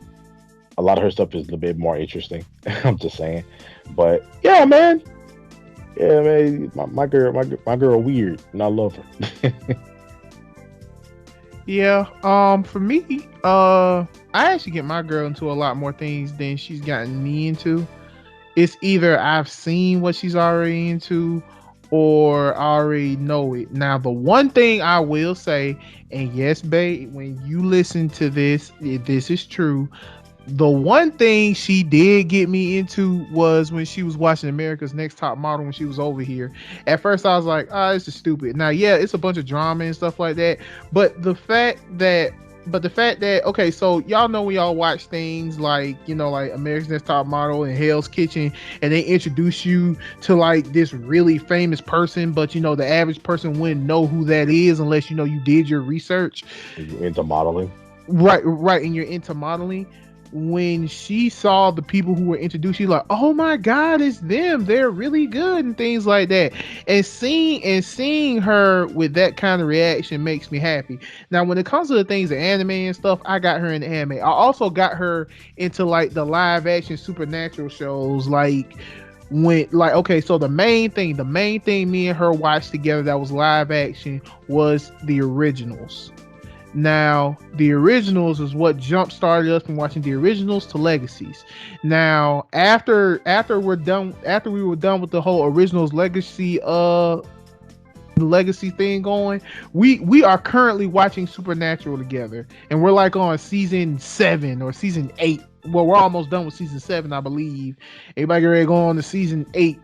a lot of her stuff is a bit more interesting. I'm just saying. But yeah, man. Yeah, man. My girl, weird, and I love her. Yeah. For me, I actually get my girl into a lot more things than she's gotten me into. It's either I've seen what she's already into or I already know it. Now, the one thing I will say, and yes, babe, when you listen to this, this is true. The one thing she did get me into was when she was watching America's Next Top Model when she was over here. At first, I was like, "Ah, this is stupid." Now, yeah, it's a bunch of drama and stuff like that, but the fact that okay, so y'all know we all watch things like like America's Next Top Model and Hell's Kitchen, and they introduce you to like this really famous person, but the average person wouldn't know who that is unless you did your research. Into modeling. Right, and you're into modeling. When she saw the people who were introduced, she's like, "Oh my God, it's them! They're really good," and things like that. And seeing her with that kind of reaction makes me happy. Now, when it comes to the things of anime and stuff, I got her into anime. I also got her into like the live action supernatural shows, okay, so the main thing me and her watched together that was live action was the originals. Now, the originals is what jump started us from watching the originals to legacies. Now, after we were done with the whole originals legacy the legacy thing going, we are currently watching Supernatural together, and we're like on season 7 or season 8. Well, we're almost done with season 7, I believe. Everybody get ready to go on to season 8.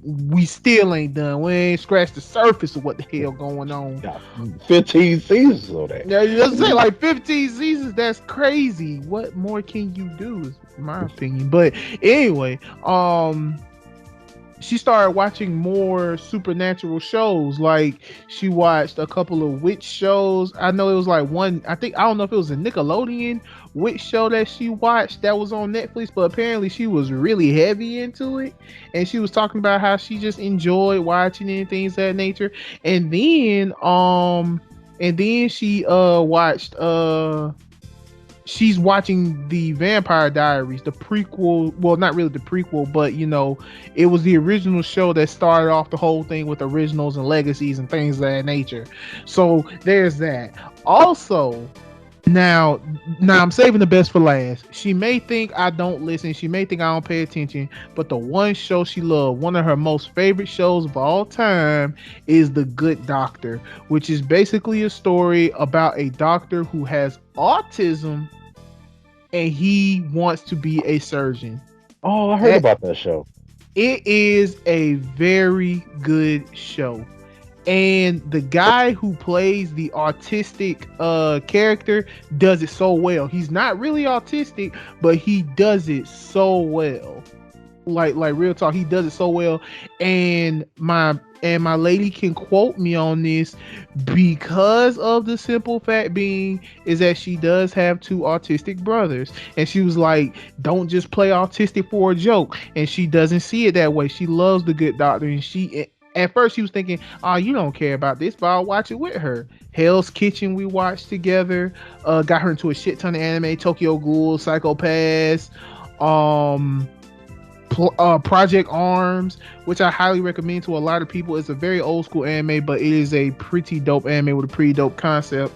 We still ain't done. We ain't scratched the surface of what the hell going on. Got 15 seasons of that. Yeah, you just say like 15 seasons. That's crazy. What more can you do? Is my opinion. But anyway, she started watching more supernatural shows. Like she watched a couple of witch shows. I know it was like one. I don't know if it was a Nickelodeon witch show that she watched that was on Netflix, but apparently she was really heavy into it, and she was talking about how she just enjoyed watching it and things of that nature. And then she watched she's watching the Vampire Diaries, the prequel. Well, not really the prequel, but it was the original show that started off the whole thing with originals and legacies and things of that nature. So there's that. Also, Now, now I'm saving the best for last. She may think I don't listen. She may think I don't pay attention. But the one show she loved, one of her most favorite shows of all time, is The Good Doctor, which is basically a story about a doctor who has autism and he wants to be a surgeon. Oh, I heard That about that show. it is a very good show. And the guy who plays the autistic character does it so well. He's not really autistic, but he does it so well. Like real talk, he does it so well. And my lady can quote me on this because of the simple fact being is that she does have two autistic brothers, and she was like, don't just play autistic for a joke. And she doesn't see it that way. She loves The Good Doctor, and she at first she was thinking, oh, you don't care about this, but I'll watch it with her. Hell's Kitchen we watched together. Got her into a shit ton of anime. Tokyo Ghoul, Psycho Pass, um Project Arms, which I highly recommend to a lot of people. It's a very old school anime, but it is a pretty dope anime with a pretty dope concept.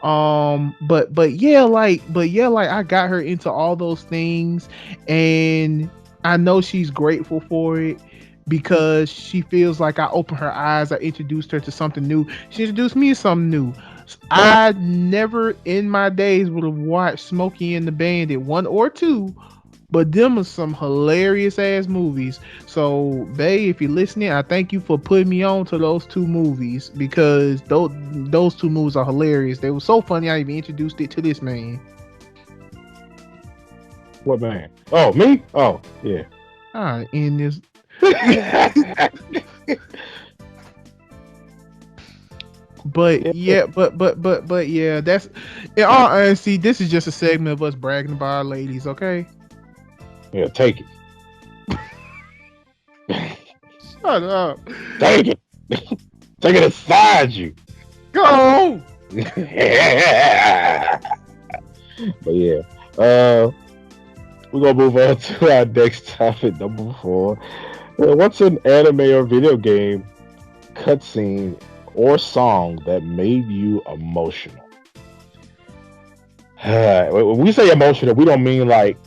But yeah, like I got her into all those things, and I know she's grateful for it because she feels like I opened her eyes. I introduced her to something new. She introduced me to something new. I never in my days would have watched Smokey and the Bandit 1 or 2, but them are some hilarious ass movies. So, Bay, if you're listening, I thank you for putting me on to those 2 movies because those 2 movies are hilarious. They were so funny. I even introduced it to this man. What man? Oh, me? Oh, yeah. In this, but Yeah, yeah, but yeah, that's in all honesty. This is just a segment of us bragging about our ladies. Okay, yeah, take it. shut up. Take it. Take it inside you. Go. But yeah. We're gonna move on to our next topic, number 4. What's an anime or video game cutscene or song that made you emotional? When we say emotional, we don't mean like,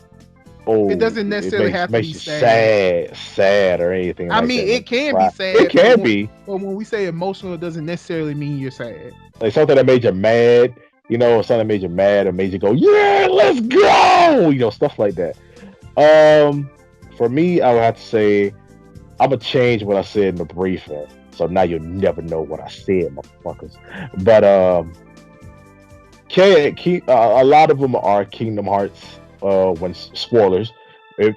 oh, It doesn't it necessarily have to makes be you sad. sad or anything I like mean, that. Make it you can be cry. It sad, can be but when we say emotional, it doesn't necessarily mean you're sad. like something that made you mad, or something that made you mad or made you go, yeah, let's go, stuff like that. Um, for me, I would have to say I'm gonna change what I said in the briefing, so now you'll never know what I said, motherfuckers. But a lot of them are Kingdom Hearts. When spoilers,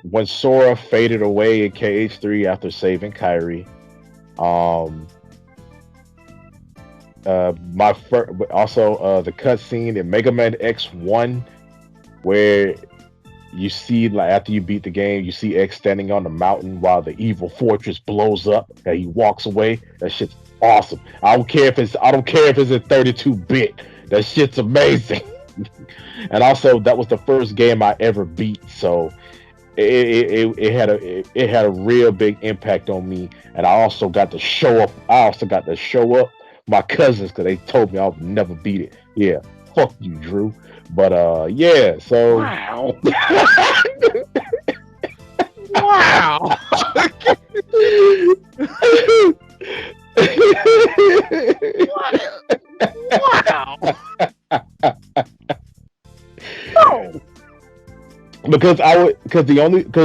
when Sora faded away in KH3 after saving Kyrie. Um, my also the cutscene in Mega Man X1 where you see like after you beat the game, you see X standing on the mountain while the evil fortress blows up and he walks away. That shit's awesome. I don't care if it's in 32-bit. That shit's amazing. And also that was the first game I ever beat, so it had a real big impact on me. And I also got to show up. My cousins because they told me I would never beat it. Yeah, fuck you, Drew. But yeah. So Wow. Wow. Wow. No. Because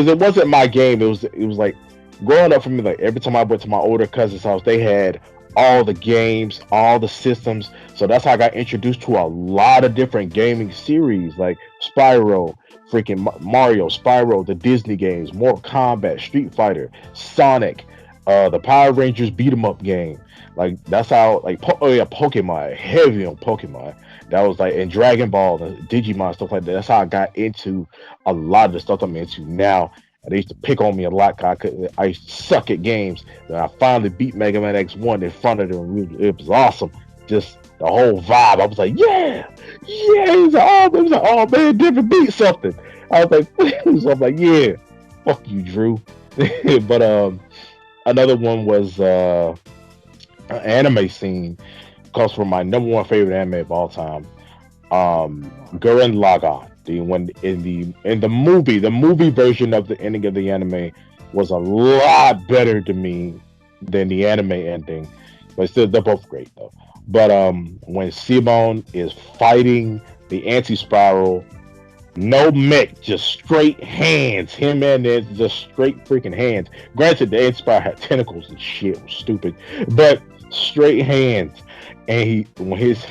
it wasn't my game. It was like growing up for me. Like every time I went to my older cousin's house, they had all the games, all the systems. So that's how I got introduced to a lot of different gaming series like Spyro, freaking Mario, Spyro, the Disney games, Mortal Kombat, Street Fighter, Sonic, the Power Rangers beat 'em up game. Like that's how like oh yeah, Pokemon, heavy on Pokemon. That was like in Dragon Ball and Digimon stuff like that. That's how I got into a lot of the stuff I'm into now. And they used to pick on me a lot. 'Cause I used to suck at games. And I finally beat Mega Man X1 in front of them. It was awesome. Just the whole vibe. I was like, yeah, yeah. Oh man, different beat something. I was like, so I'm like, yeah, fuck you, Drew. But another one was an anime scene comes from my number one favorite anime of all time. Gurren Lagann. When in the movie version of the ending of the anime was a lot better to me than the anime ending, but still they're both great though. But when Simon is fighting the anti-spiral, no mech, just straight hands. Him and it, just straight freaking hands. Granted, the anti-spiral had tentacles and shit, was stupid, but straight hands. And when his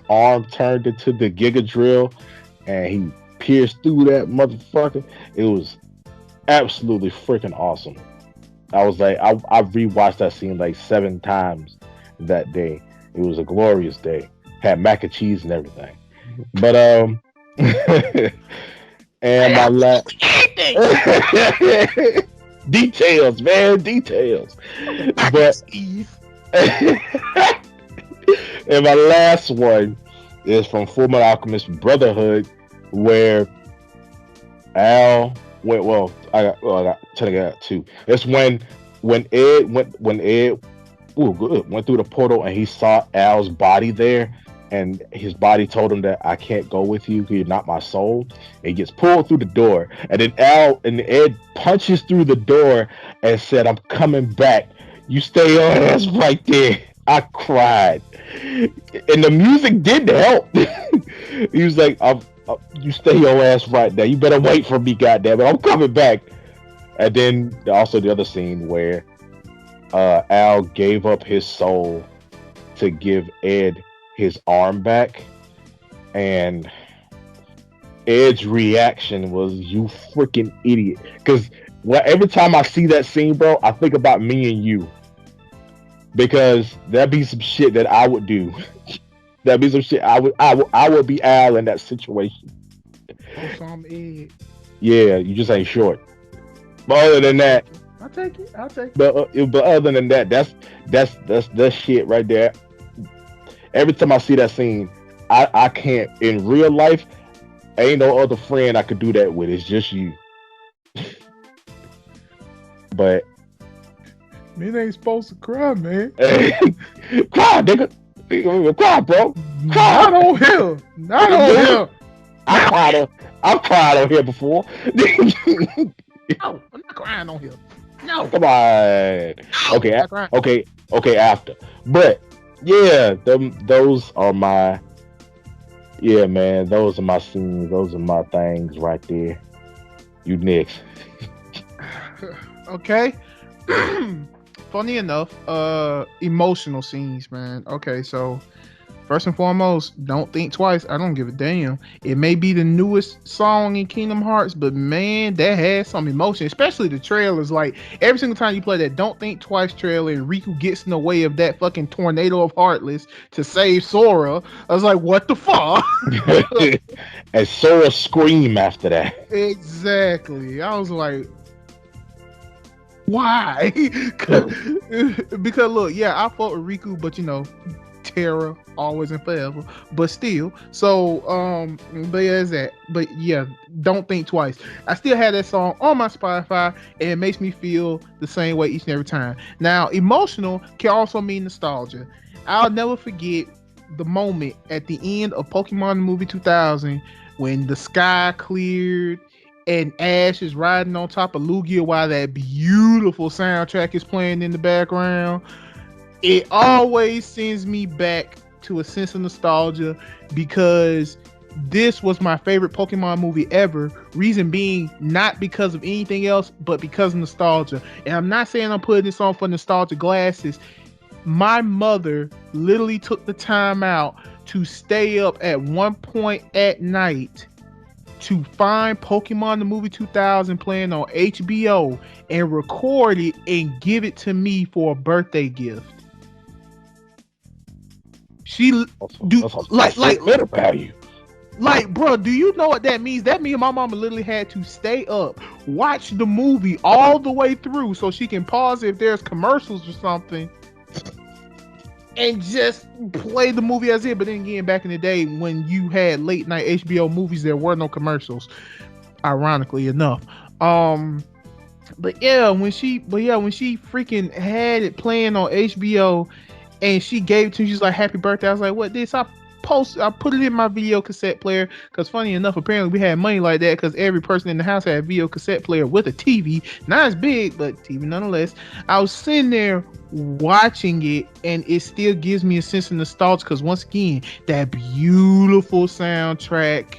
arm turned into the Giga Drill, and he pierced through that motherfucker, it was absolutely freaking awesome. I was like, I rewatched that scene like 7 times that day. It was a glorious day. Had mac and cheese and everything. But and my last details, man, details. But and my last one is from Fullmetal Alchemist Brotherhood, where Al went. I got technically I got two. It's when Ed went through the portal and he saw Al's body there, and his body told him that I can't go with you because you're not my soul. And he gets pulled through the door, and then Ed punches through the door and said, "I'm coming back. You stay your ass right there." I cried, and the music did help. He was like, "You stay your ass right there. You better wait for me, goddamn it. I'm coming back." And then also the other scene where Al gave up his soul to give Ed his arm back, and Ed's reaction was, "You freaking idiot!" Because every time I see that scene, bro, I think about me and you, because that'd be some shit that I would do. That'd be some shit I would be Al in that situation. So I'm Ed. Yeah, you just ain't short. But other than that, I'll take it. but other than that, that's shit right there. Every time I see that scene, I can't in real life. Ain't no other friend I could do that with. It's just you. But Men ain't supposed to cry, man. cry, nigga. Cry, bro. Cry. Not on here. Not on here. I've cried on here before. No, I'm not crying on here. No. Come on. Okay. After, but yeah, those are my. Yeah, man, those are my scenes. Those are my things right there. You next. Okay. Funny enough, emotional scenes, man. Okay, so first and foremost, don't think twice. I don't give a damn. It may be the newest song in Kingdom Hearts, but man, that has some emotion, especially the trailers. Like every single time you play that Don't Think Twice trailer and Riku gets in the way of that fucking tornado of Heartless to save Sora, I was like, what the fuck? And Sora scream after that. Exactly. I was like, why? Because look, yeah, I fought with Riku, but you know, Terra always and forever, but still. So but yeah, that's that. But yeah, don't think twice. I still have that song on my Spotify, and it makes me feel the same way each and every time. Now, emotional can also mean nostalgia. I'll never forget the moment at the end of Pokemon the movie 2000 when the sky cleared and Ash is riding on top of Lugia while that beautiful soundtrack is playing in the background. It always sends me back to a sense of nostalgia because this was my favorite Pokemon movie ever. Reason being, not because of anything else, but because of nostalgia. And I'm not saying I'm putting this on for nostalgia glasses. My mother literally took the time out to stay up at one point at night to find Pokemon the movie 2000 playing on HBO and record it and give it to me for a birthday gift. She like value. Like, bro, do you know what that means? That means my mama literally had to stay up, watch the movie all the way through so she can pause if there's commercials or something, and just play the movie as it. But then again, back in the day when you had late night HBO movies, there were no commercials, ironically enough. But yeah, when she freaking had it playing on HBO and she gave it to me, she's like, "Happy birthday." I was like, "What this?" I put it in my video cassette player because funny enough, apparently we had money like that because every person in the house had a video cassette player with a TV, not as big but TV nonetheless. I was sitting there watching it, and it still gives me a sense of nostalgia because once again, that beautiful soundtrack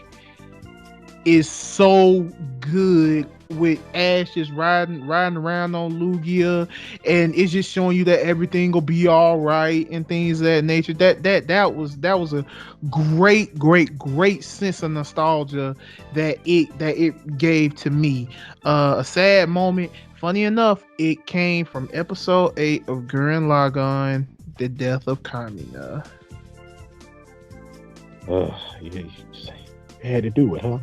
is so good with Ash just riding around on Lugia, and it's just showing you that everything will be all right and things of that nature. That was a great sense of nostalgia that it gave to me. A sad moment. Funny enough, it came from episode 8 of Gurren Lagann, The Death of Kamina. Yeah, you had to do it, huh?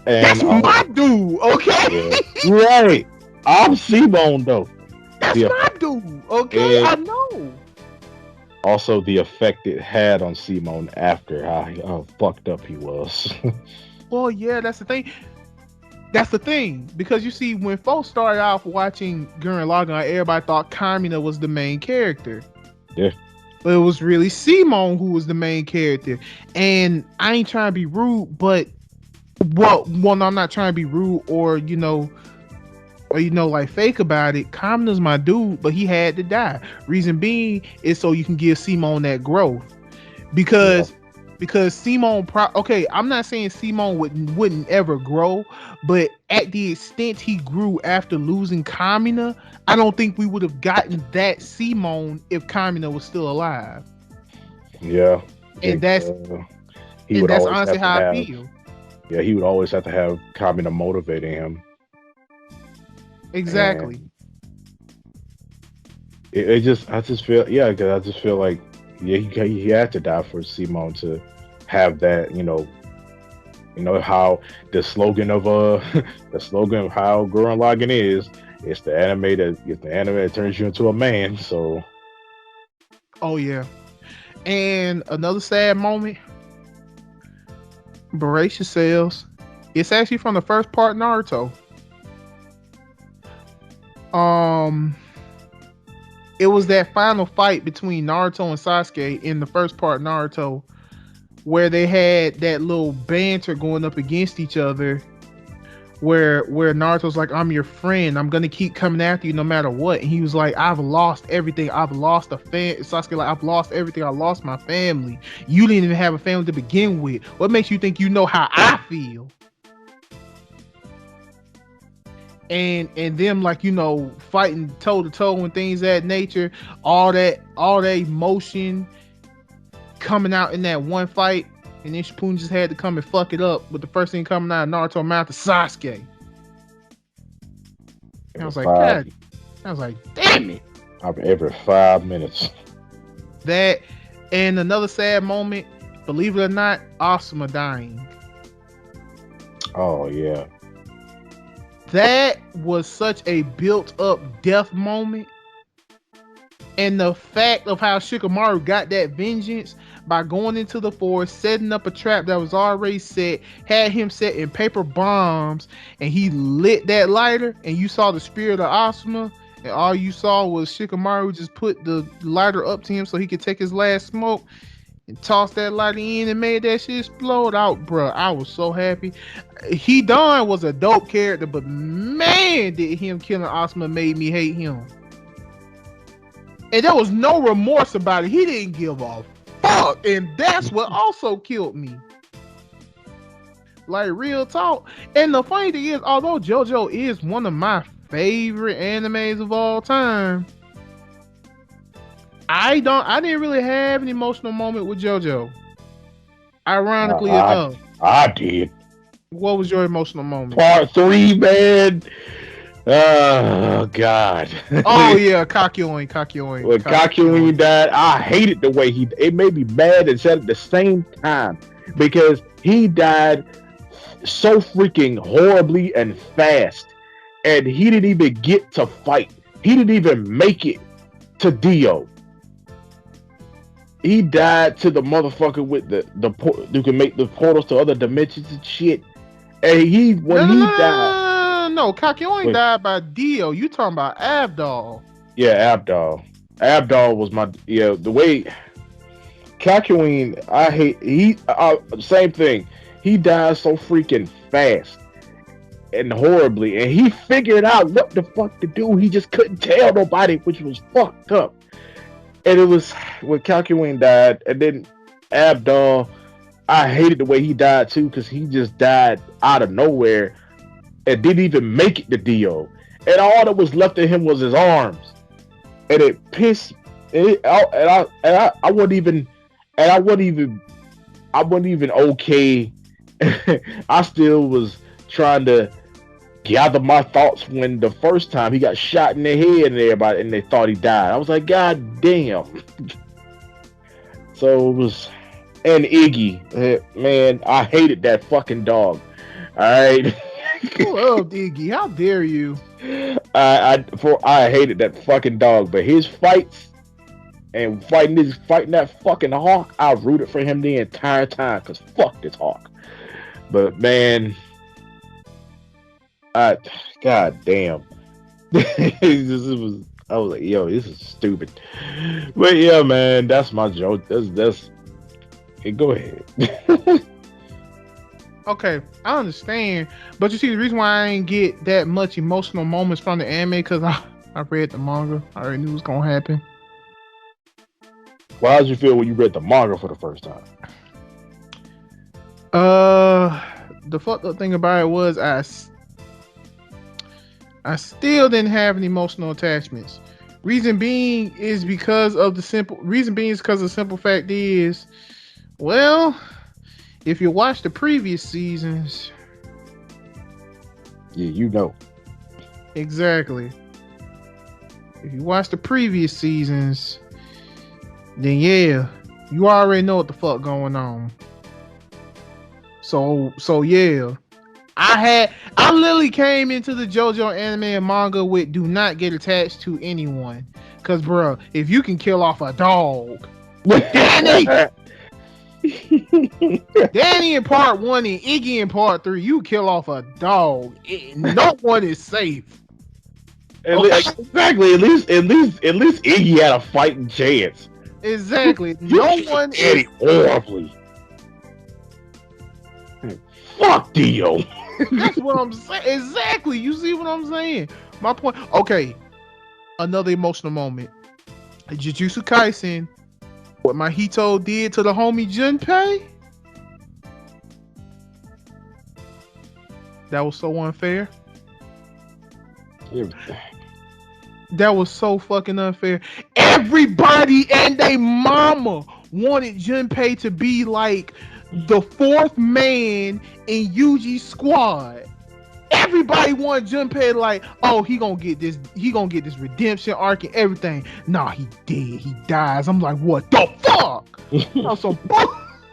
That's my dude, okay? Yeah. Right. I'm Simone though. That's my dude, okay? I know. Also, the effect it had on Simone after how fucked up he was. Well, yeah, that's the thing. That's the thing, because you see, when folks started off watching Gurren Lagann, everybody thought Kamina was the main character. Yeah. But it was really Simone who was the main character. And I ain't trying to be rude, but no, I'm not trying to be rude or like fake about it. Kamina's my dude, but he had to die. Reason being is so you can give Simone that growth. Because Simone, okay, I'm not saying Simone wouldn't ever grow, but at the extent he grew after losing Kamina, I don't think we would have gotten that Simone if Kamina was still alive. Yeah, and that's honestly how I feel. Yeah, he would always have to have Kamina motivating him. Exactly. I just feel like he had to die for Simone to have that, how the slogan of how Gurren Lagann is, it's the anime that turns you into a man. So oh yeah. And another sad moment, brace yourselves, it's actually from the first part Naruto. It was that final fight between Naruto and Sasuke in the first part Naruto, where they had that little banter going up against each other, where Naruto's like, I'm your friend, I'm gonna keep coming after you no matter what, and he was like, I've lost everything, I've lost Sasuke like, I've lost everything, I lost my family, you didn't even have a family to begin with, what makes you think you know how I feel? And them, like, fighting toe to toe and things of that nature, all that emotion coming out in that one fight, and then Shippuden just had to come and fuck it up with the first thing coming out of Naruto's mouth is Sasuke. And I was like, God, I was like, damn it! Every 5 minutes. That, and another sad moment, believe it or not, Asuma dying. Oh yeah. That was such a built-up death moment. And the fact of how Shikamaru got that vengeance by going into the forest, setting up a trap that was already set, had him set in paper bombs, and he lit that lighter, and you saw the spirit of Asuma, and all you saw was Shikamaru just put the lighter up to him so he could take his last smoke and toss that lighter in and made that shit explode out, bro. I was so happy. Hidan was a dope character, but man, did him killing Asuma made me hate him. And there was no remorse about it. He didn't give a fuck, and that's what also killed me. Like, real talk. And the funny thing is, although JoJo is one of my favorite animes of all time, I didn't really have an emotional moment with JoJo. Ironically enough. I did. What was your emotional moment? Part 3, man. Oh God. Oh yeah, Kakyoin. When Kakyoin died, I hated the way it made me mad and sad at the same time, because he died so freaking horribly and fast, and he didn't even get to fight. He didn't even make it to Dio. He died to the motherfucker with the who can make the portals to other dimensions and shit. And he died. No, Kakyoin died by Dio. You talking about Abdal? Yeah, Abdal. Abdal was the way. Calculine, I hate same thing. He died so freaking fast and horribly, and he figured out what the fuck to do. He just couldn't tell nobody, which was fucked up. And it was when Calculine died, and then Abdon. I hated the way he died too, because he just died out of nowhere and didn't even make it to Dio. And all that was left of him was his arms, and it pissed. I wasn't even, and I wasn't even okay. I still was trying to gather my thoughts when the first time he got shot in the head and everybody and they thought he died. I was like, God damn. So it was, and Iggy, man, I hated that fucking dog. All right. Who loved Iggy? How dare you? I hated that fucking dog, but his fights and fighting that fucking hawk, I rooted for him the entire time because fuck this hawk. But man, god damn, I was like, yo, this is stupid. But yeah, man, that's my joke. That's hey, go ahead. Okay, I understand, but you see, the reason why I ain't get that much emotional moments from the anime because I read the manga. I already knew it was gonna happen. Well, how did you feel when you read the manga for the first time? The fucked up thing about it was I still didn't have any emotional attachments. Reason being is because the simple fact is, well, if you watch the previous seasons, yeah, you know. Exactly. If you watch the previous seasons, then yeah, you already know what the fuck going on. So yeah. I literally came into the JoJo anime and manga with do not get attached to anyone. Cause bro, if you can kill off a dog, Danny in part 1 and Iggy in part 3, you kill off a dog. No one is safe. Exactly. At least Iggy had a fighting chance. Exactly. No one is horribly. Fuck Dio. That's what I'm saying. Exactly. You see what I'm saying? My point. Okay. Another emotional moment. Jujutsu Kaisen. What Mahito did to the homie Junpei. That was so unfair. That was so fucking unfair. Everybody and they mama wanted Junpei to be like the fourth man in Yuji's squad. Everybody wanted Junpei like, oh, he gonna get this redemption arc and everything. Nah, he dead. He dies. I'm like, what the fuck? That's some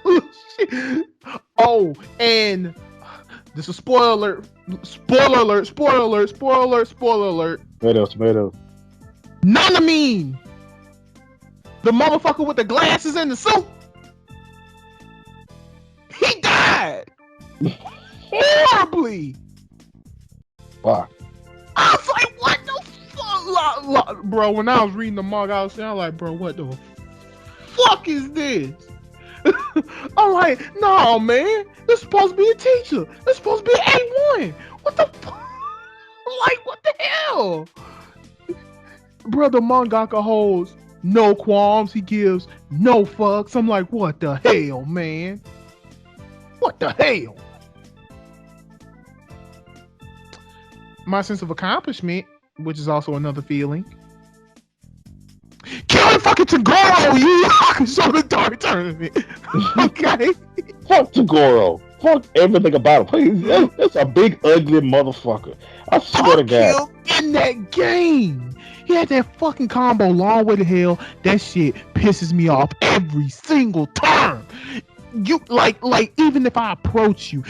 bullshit. Oh, and this is spoiler alert. Spoiler alert. Spoiler alert. Spoiler alert. Spoiler alert. Tomato. Nanamine, the motherfucker with the glasses and the suit. He died horribly. Wow. I was like, what the fuck? Bro, when I was reading the manga, I was like, bro, what the fuck is this? I'm like, no, man. This is supposed to be a teacher. This is supposed to be an A1. What the fuck? Like, what the hell? Bro, the mangaka holds no qualms. He gives no fucks. I'm like, what the hell, man? What the hell? My sense of accomplishment, which is also another feeling. Killing fucking Tagoro, you Hakusho the Dark Tournament. Okay? Fuck Tagoro. Fuck everything about him. That's a big, ugly motherfucker. I swear to God. In that game. He had that fucking combo long way to hell. That shit pisses me off every single time. You like even if I approach you,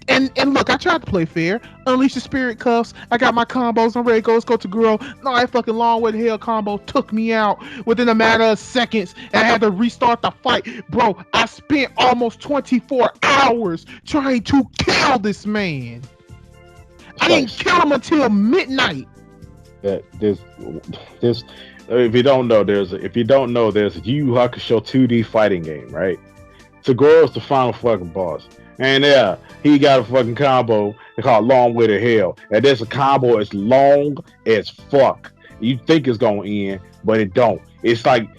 and look, I tried to play fair. Unleash the spirit cuffs. I got my combos. I'm ready to go. Let's go to girl. No, that fucking long way to hell combo took me out within a matter of seconds, and I had to restart the fight. Bro, I spent almost 24 hours trying to kill this man. I didn't kill him until midnight. This if you don't know, there's a Yu Yu Hakusho 2D fighting game, right? Tagoro's the final fucking boss. And yeah, he got a fucking combo called Long Way to Hell. And there's a combo as long as fuck. You think it's gonna end, but it don't. It's like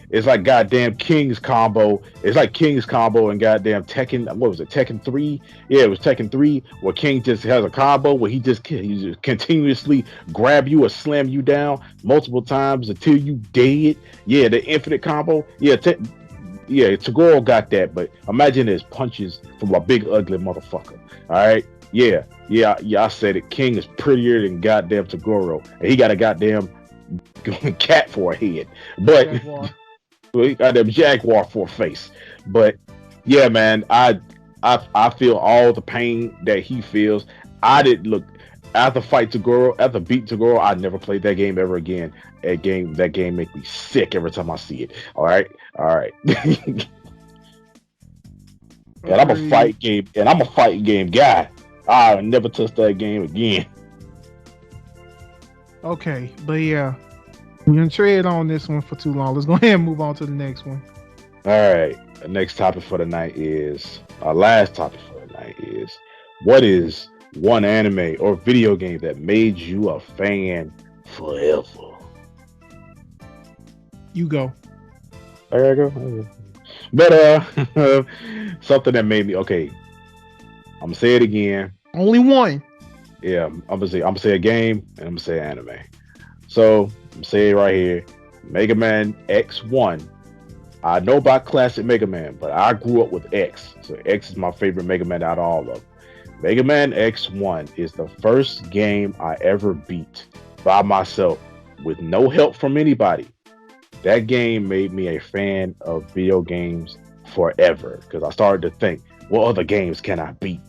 goddamn King's combo. It's like King's combo and goddamn Tekken. What was it? Tekken 3? Yeah, it was Tekken 3 where King just has a combo where he just continuously grab you or slam you down multiple times until you dead. Yeah, the infinite combo. Yeah, Tagoro got that, but imagine his punches from a big ugly motherfucker. All right, yeah. I said it. King is prettier than goddamn Tagoro, and he got a goddamn cat for a head, but he got them jaguar for a face. But yeah, man, I feel all the pain that he feels. I didn't look after beat Tagoro. I never played that game ever again. That game make me sick every time I see it. All right. And I'm a fight game guy. I'll never touch that game again. Okay, but yeah, we're gonna tread on this one for too long. Let's go ahead and move on to the next one. All right. The next topic for the night is our last topic for the night is what is one anime or video game that made you a fan forever? You go. There I go. But something that made me okay. I'm gonna say it again. Only one. Yeah, I'm gonna say a game and I'm gonna say anime. So I'm gonna say it right here. Mega Man X1. I know about classic Mega Man, but I grew up with X. So X is my favorite Mega Man out of all of them. Mega Man X1 is the first game I ever beat by myself with no help from anybody. That game made me a fan of video games forever because I started to think, what other games can I beat?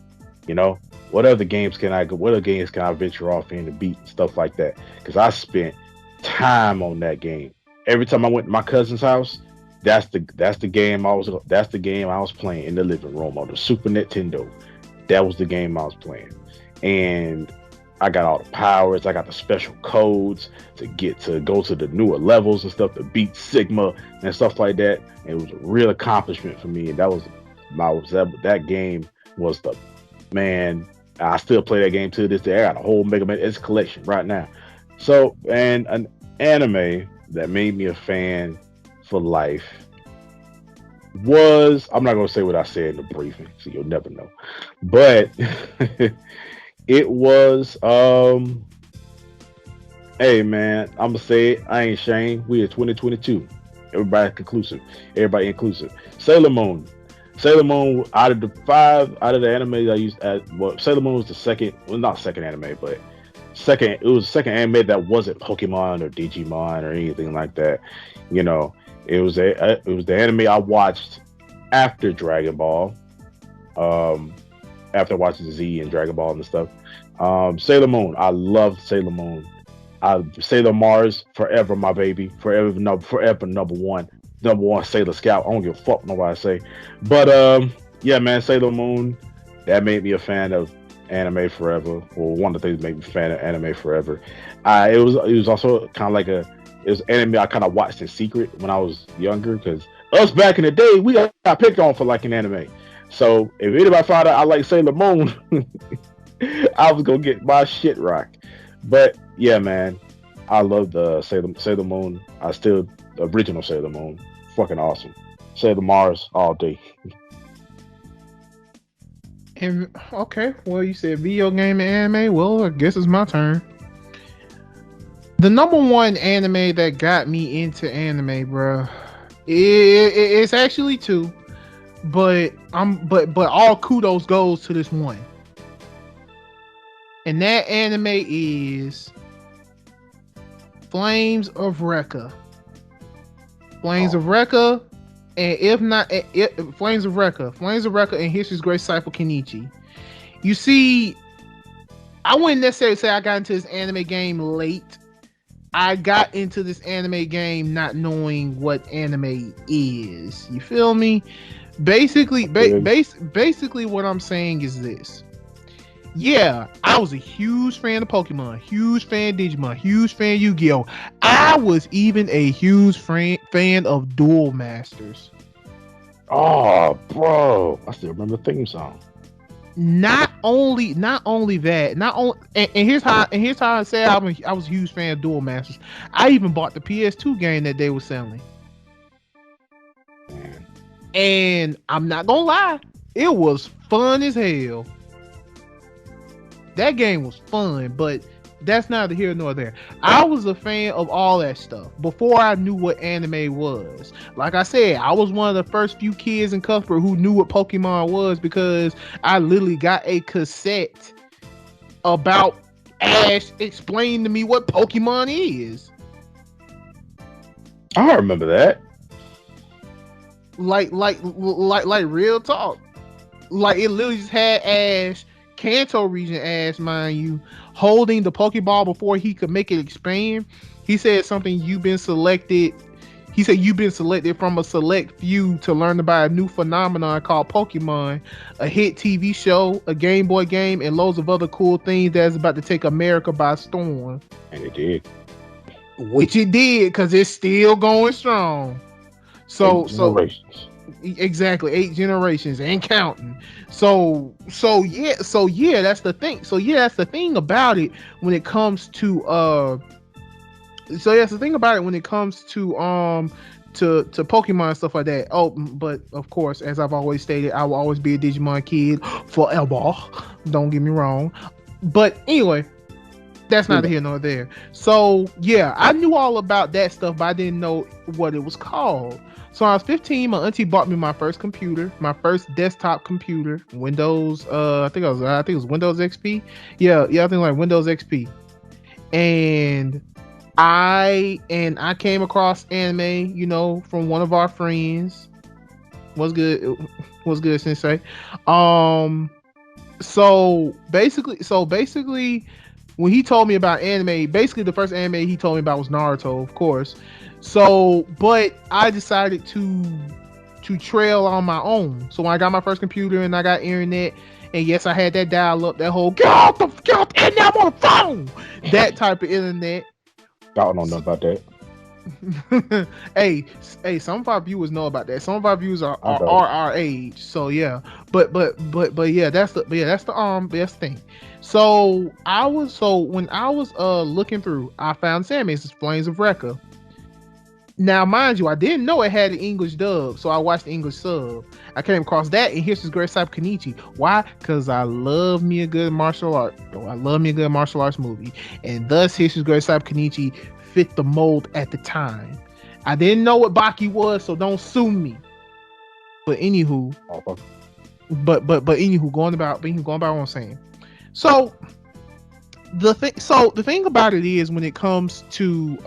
You know, what other games can I venture off in to beat and stuff like that? Because I spent time on that game. Every time I went to my cousin's house, that's the game I was playing in the living room on the Super Nintendo. That was the game I was playing, and I got all the powers. I got the special codes to go to the newer levels and stuff to beat Sigma and stuff like that. And it was a real accomplishment for me, and that game was the man. I still play that game to this day. I got a whole Mega Man X collection right now. So, and an anime that made me a fan for life was, I'm not going to say what I said in the briefing, so you'll never know. But it was, hey man, I'm going to say it. I ain't ashamed. We are 2022. Everybody inclusive. Sailor Moon. Sailor Moon, out of the anime I used, Sailor Moon was the second, well, not second anime, but it was the second anime that wasn't Pokemon or Digimon or anything like that. You know, it was the anime I watched after Dragon Ball, after watching Z and Dragon Ball and stuff. Sailor Moon, I loved Sailor Moon. Sailor Mars, forever my baby, forever number one Sailor Scout. I don't give a fuck nobody say, but yeah, man, Sailor Moon, that made me a fan of anime forever, or one of the things that made me a fan of anime forever. It was also kind of like it was anime I kind of watched in secret when I was younger, because us back in the day, we got picked on for liking anime. So if anybody found out I like Sailor Moon, I was gonna get my shit rocked. But yeah, man, I love the Sailor Moon. The original Sailor Moon, fucking awesome. Sailor Mars all day. And okay, well, you said video game and anime. Well, I guess it's my turn. The number one anime that got me into anime, bro, it's actually two, but all kudos goes to this one, and that anime is Flames of Recca. Flames of Recca. And if not, Flames of Recca and History's Great Disciple Kenichi. You see, I wouldn't necessarily say I got into this anime game late. I got into this anime game not knowing what anime is. You feel me? Basically, basically what I'm saying is this. Yeah, I was a huge fan of Pokemon, huge fan of Digimon, huge fan of Yu-Gi-Oh. I was even a huge fan of Duel Masters. Oh, bro, I still remember the theme song. Not only that, not only and here's how I say I was a huge fan of Duel Masters. I even bought the PS2 game that they were selling, Man. and I'm not gonna lie, it was fun as hell. That game was fun, but that's neither here nor there. I was a fan of all that stuff before I knew what anime was. Like I said, I was one of the first few kids in Cuthbert who knew what Pokemon was because I literally got a cassette about Ash explaining to me what Pokemon is. I remember that. Like real talk. Like it literally just had Ash, Kanto region Ash, mind you, holding the Pokeball before he could make it expand. He said something, you've been selected. He said you've been selected from a select few to learn about a new phenomenon called Pokemon, a hit TV show, a Game Boy game, and loads of other cool things that's about to take America by storm. And it did. Which it did, because it's still going strong. Eight So generations. exactly 8 generations and counting. So yeah, that's the thing. So yeah, that's the thing about it when it comes to so yeah, that's the thing about it when it comes to Pokemon and stuff like that. Oh, but of course, as I've always stated, I will always be a Digimon kid forever. Don't get me wrong. But anyway, that's neither here nor there. So yeah, I knew all about that stuff, but I didn't know what it was called. So when I was 15, my auntie bought me my first computer, my first desktop computer, Windows. I think it was Windows XP. Yeah, I think like Windows XP. And I came across anime, from one of our friends. Was good, Sensei. Um, so basically, when he told me about anime, basically the first anime he told me about was Naruto, of course. So, but I decided to trail on my own. So when I got my first computer and I got internet, and yes, I had that dial up, that whole get out the internet, I'm on the phone, that type of internet. I don't know about that. hey, some of our viewers know about that. Some of our viewers are I don't. our age, so yeah. But yeah, that's the thing. So when I was looking through, I found Sammy's Flames of Recca. Now, mind you, I didn't know it had an English dub, so I watched the English sub. I came across that, and here's this great Cyber Kenichi. Why? Because I love me a good martial art. I love me a good martial arts movie, and thus here's this great Cyber Kenichi fit the mold at the time. I didn't know what Baki was, so don't sue me. But anywho, going about what I'm saying. So the thing about it is when it comes to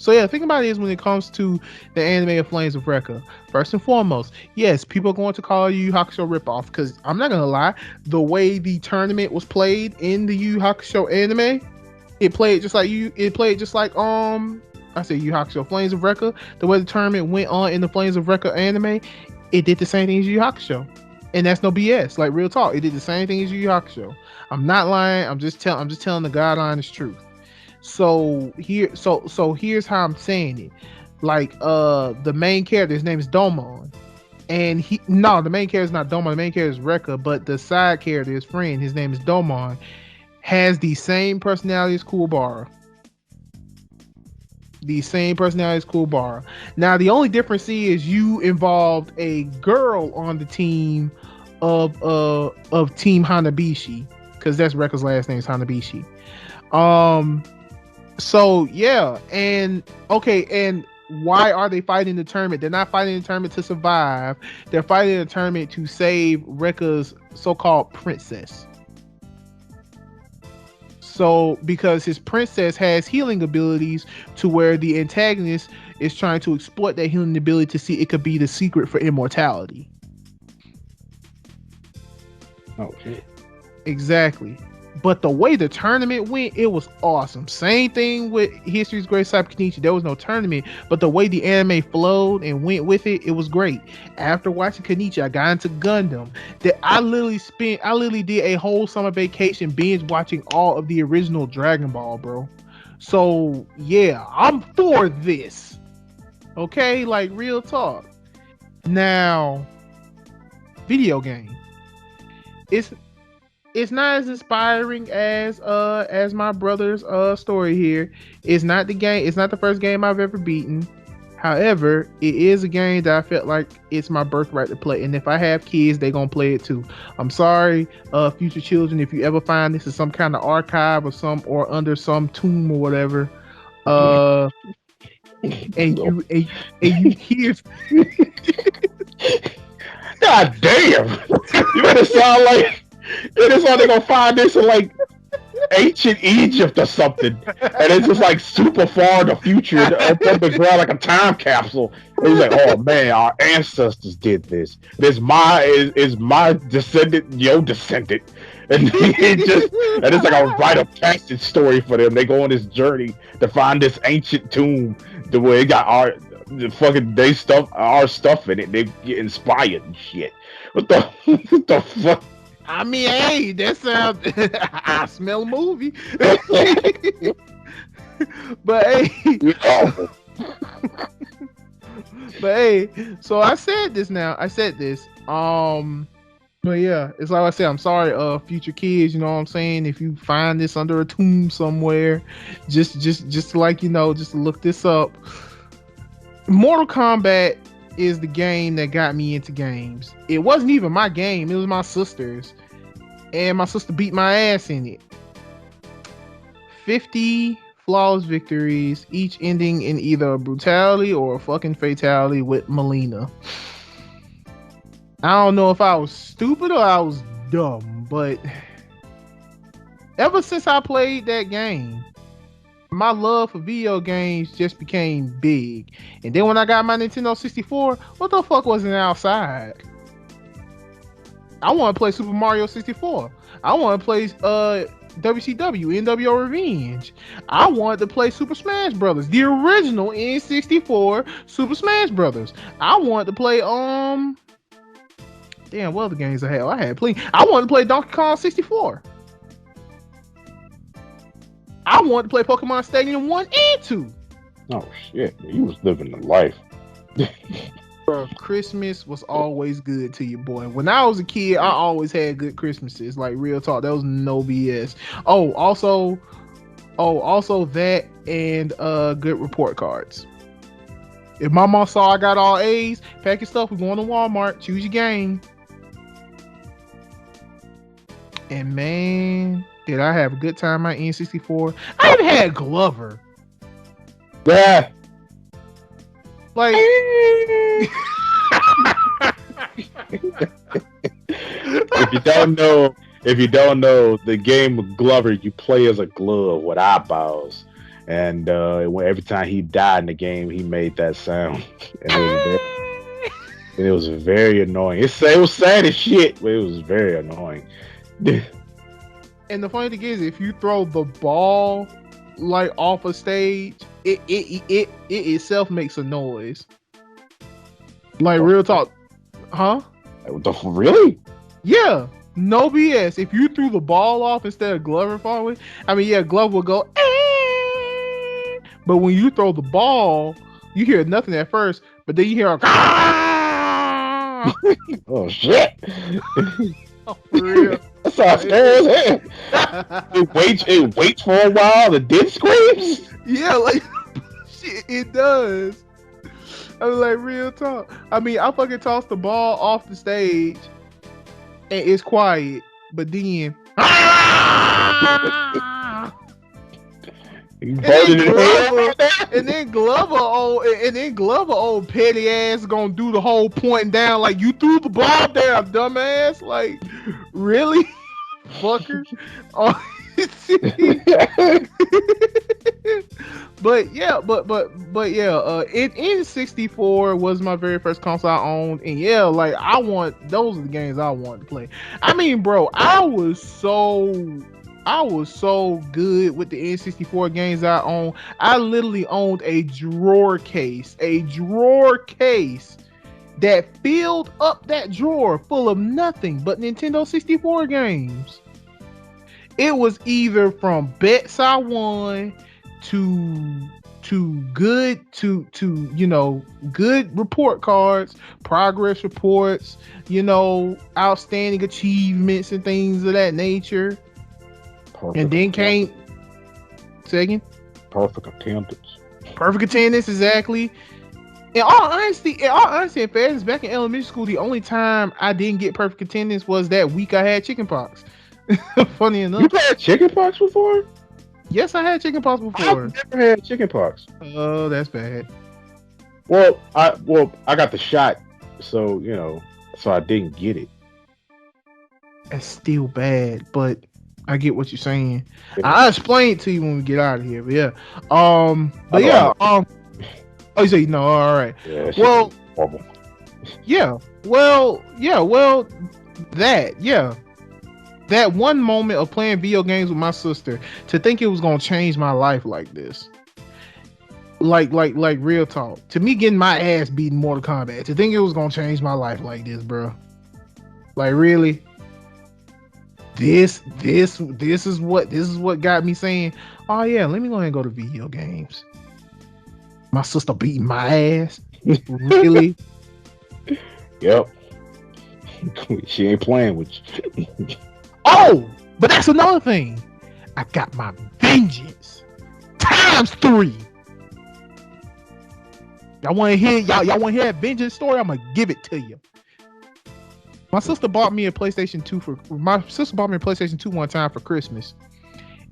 the thing about it is when it comes to the anime of Flames of Recca, first and foremost, yes, people are going to call you Yu Hakusho ripoff, because I'm not gonna lie, the way the tournament was played in the Yu Hakusho anime, it played just like I said Yu Hakusho Flames of Recca. The way the tournament went on in the Flames of Recca anime, it did the same thing as Yu Hakusho. And that's no BS. Like real talk, it did the same thing as Yu Hakusho. I'm not lying. I'm just telling the God honest truth. So here's how I'm saying it. Like the main character, his name is Domon. And the main character is not Domon, the main character is Rekka, but the side character, his friend, his name is Domon, has the same personality as Kuwabara. The same personality as Kuwabara. Now the only difference is you involved a girl on the team of Team Hanabishi, because that's Rekka's last name is Hanabishi. So yeah, and why are they fighting the tournament? They're not fighting the tournament to survive. They're fighting the tournament to save Rekka's so-called princess. So because his princess has healing abilities, to where the antagonist is trying to exploit that healing ability to see it could be the secret for immortality. Oh shit. Exactly. But the way the tournament went, it was awesome. Same thing with History's Great Cyber Kenichi. There was no tournament, but the way the anime flowed and went with it, it was great. After watching Kenichi, I got into Gundam. That I literally did a whole summer vacation binge watching all of the original Dragon Ball, bro. So yeah, I'm for this. Okay, like real talk. Now, video game. It's it's not as inspiring as my brother's story here. It's not the game. It's not the first game I've ever beaten. However, it is a game that I felt like it's my birthright to play. And if I have kids, they gonna play it too. I'm sorry, future children, if you ever find this in some kind of archive or under some tomb or whatever, and you hear. God damn! You made it sound like it's like they're gonna find this in like ancient Egypt or something, and it's just like super far in the future, up the ground like a time capsule. It was like, oh man, our ancestors did this. This is my descendant, your descendant, and it's like a rite of passage story for them. They go on this journey to find this ancient tomb, the way it got our stuff in it. They get inspired and shit. What the fuck? I mean, hey, that sounds. I smell a movie. But hey, but hey, so I said this now. I said this. But yeah, it's like I said. I'm sorry, future kids. You know what I'm saying? If you find this under a tomb somewhere, just like just to look this up. Mortal Kombat is the game that got me into games. It wasn't even my game, it was my sister's. And my sister beat my ass in it. 50 flawless victories, each ending in either a brutality or a fucking fatality with Melina. I don't know if I was stupid or I was dumb, but ever since I played that game, my love for video games just became big. And then when I got my Nintendo 64, what the fuck wasn't outside? I want to play Super Mario 64. I want to play WCW, NWO Revenge. I wanted to play Super Smash Brothers, the original N64 Super Smash Brothers. I wanted to play damn, what other games I had? I wanted to play Donkey Kong 64. I wanted to play Pokemon Stadium 1 and 2. Oh shit, you was living the life. Bro, Christmas was always good to you, boy. When I was a kid, I always had good Christmases. Like real talk, that was no BS. Also that and good report cards. If my mom saw I got all A's, pack your stuff. We're going to Walmart. Choose your game. And man, did I have a good time my N64? I even had Glover. Yeah. Like if you don't know the game of Glover, you play as a glove with eyeballs, and every time he died in the game, he made that sound, and it was very annoying. It was sad as shit, but it was very annoying. And the funny thing is, if you throw the ball like off a stage, it itself makes a noise. Like real talk, huh? Really? Yeah, no BS. If you threw the ball off instead of Glover falling, I mean, yeah, Glover will go. But when you throw the ball, you hear nothing at first, but then you hear a. Oh shit! Oh, for real. That's how scary as hell. It waits for a while and then screams. Yeah, like shit, it does. I was like, real talk. I mean, I fucking tossed the ball off the stage and it's quiet, but then and then Glover old petty ass gonna do the whole pointing down like you threw the ball down, dumbass. Like, really? Fucker. Oh, but yeah, N64 was my very first console I owned, and yeah, like those are the games I wanted to play. I mean, bro, I was so I was so good with the N64 games I own. I literally owned a drawer case that filled up that drawer full of nothing but Nintendo 64 games. It was either from bets I won to good report cards, progress reports, outstanding achievements and things of that nature. Perfect And then attendance. came second. Perfect attendance. Perfect attendance, exactly. In all honesty, in fairness, back in elementary school, the only time I didn't get perfect attendance was that week I had chickenpox. Funny enough. You've had chickenpox before? Yes, I had chickenpox before. I've never had chickenpox. Oh, that's bad. Well, I got the shot, so so I didn't get it. That's still bad, but I get what you're saying. Yeah. I'll explain it to you when we get out of here. But yeah. But yeah. Oh, you say no, all right. Yeah, Well, horrible. Yeah. That one moment of playing video games with my sister, to think it was gonna change my life like this. Like real talk. To me getting my ass beaten in Mortal Kombat, to think it was gonna change my life like this, bro. Like really? This is what got me saying, oh yeah, let me go ahead and go to video games. My sister beating my ass. Really? Yep. She ain't playing with you. Oh, but that's another thing. I got my vengeance ×3. Y'all want to hear that vengeance story? I'm gonna give it to you. My sister bought me a PlayStation 2 one time for Christmas,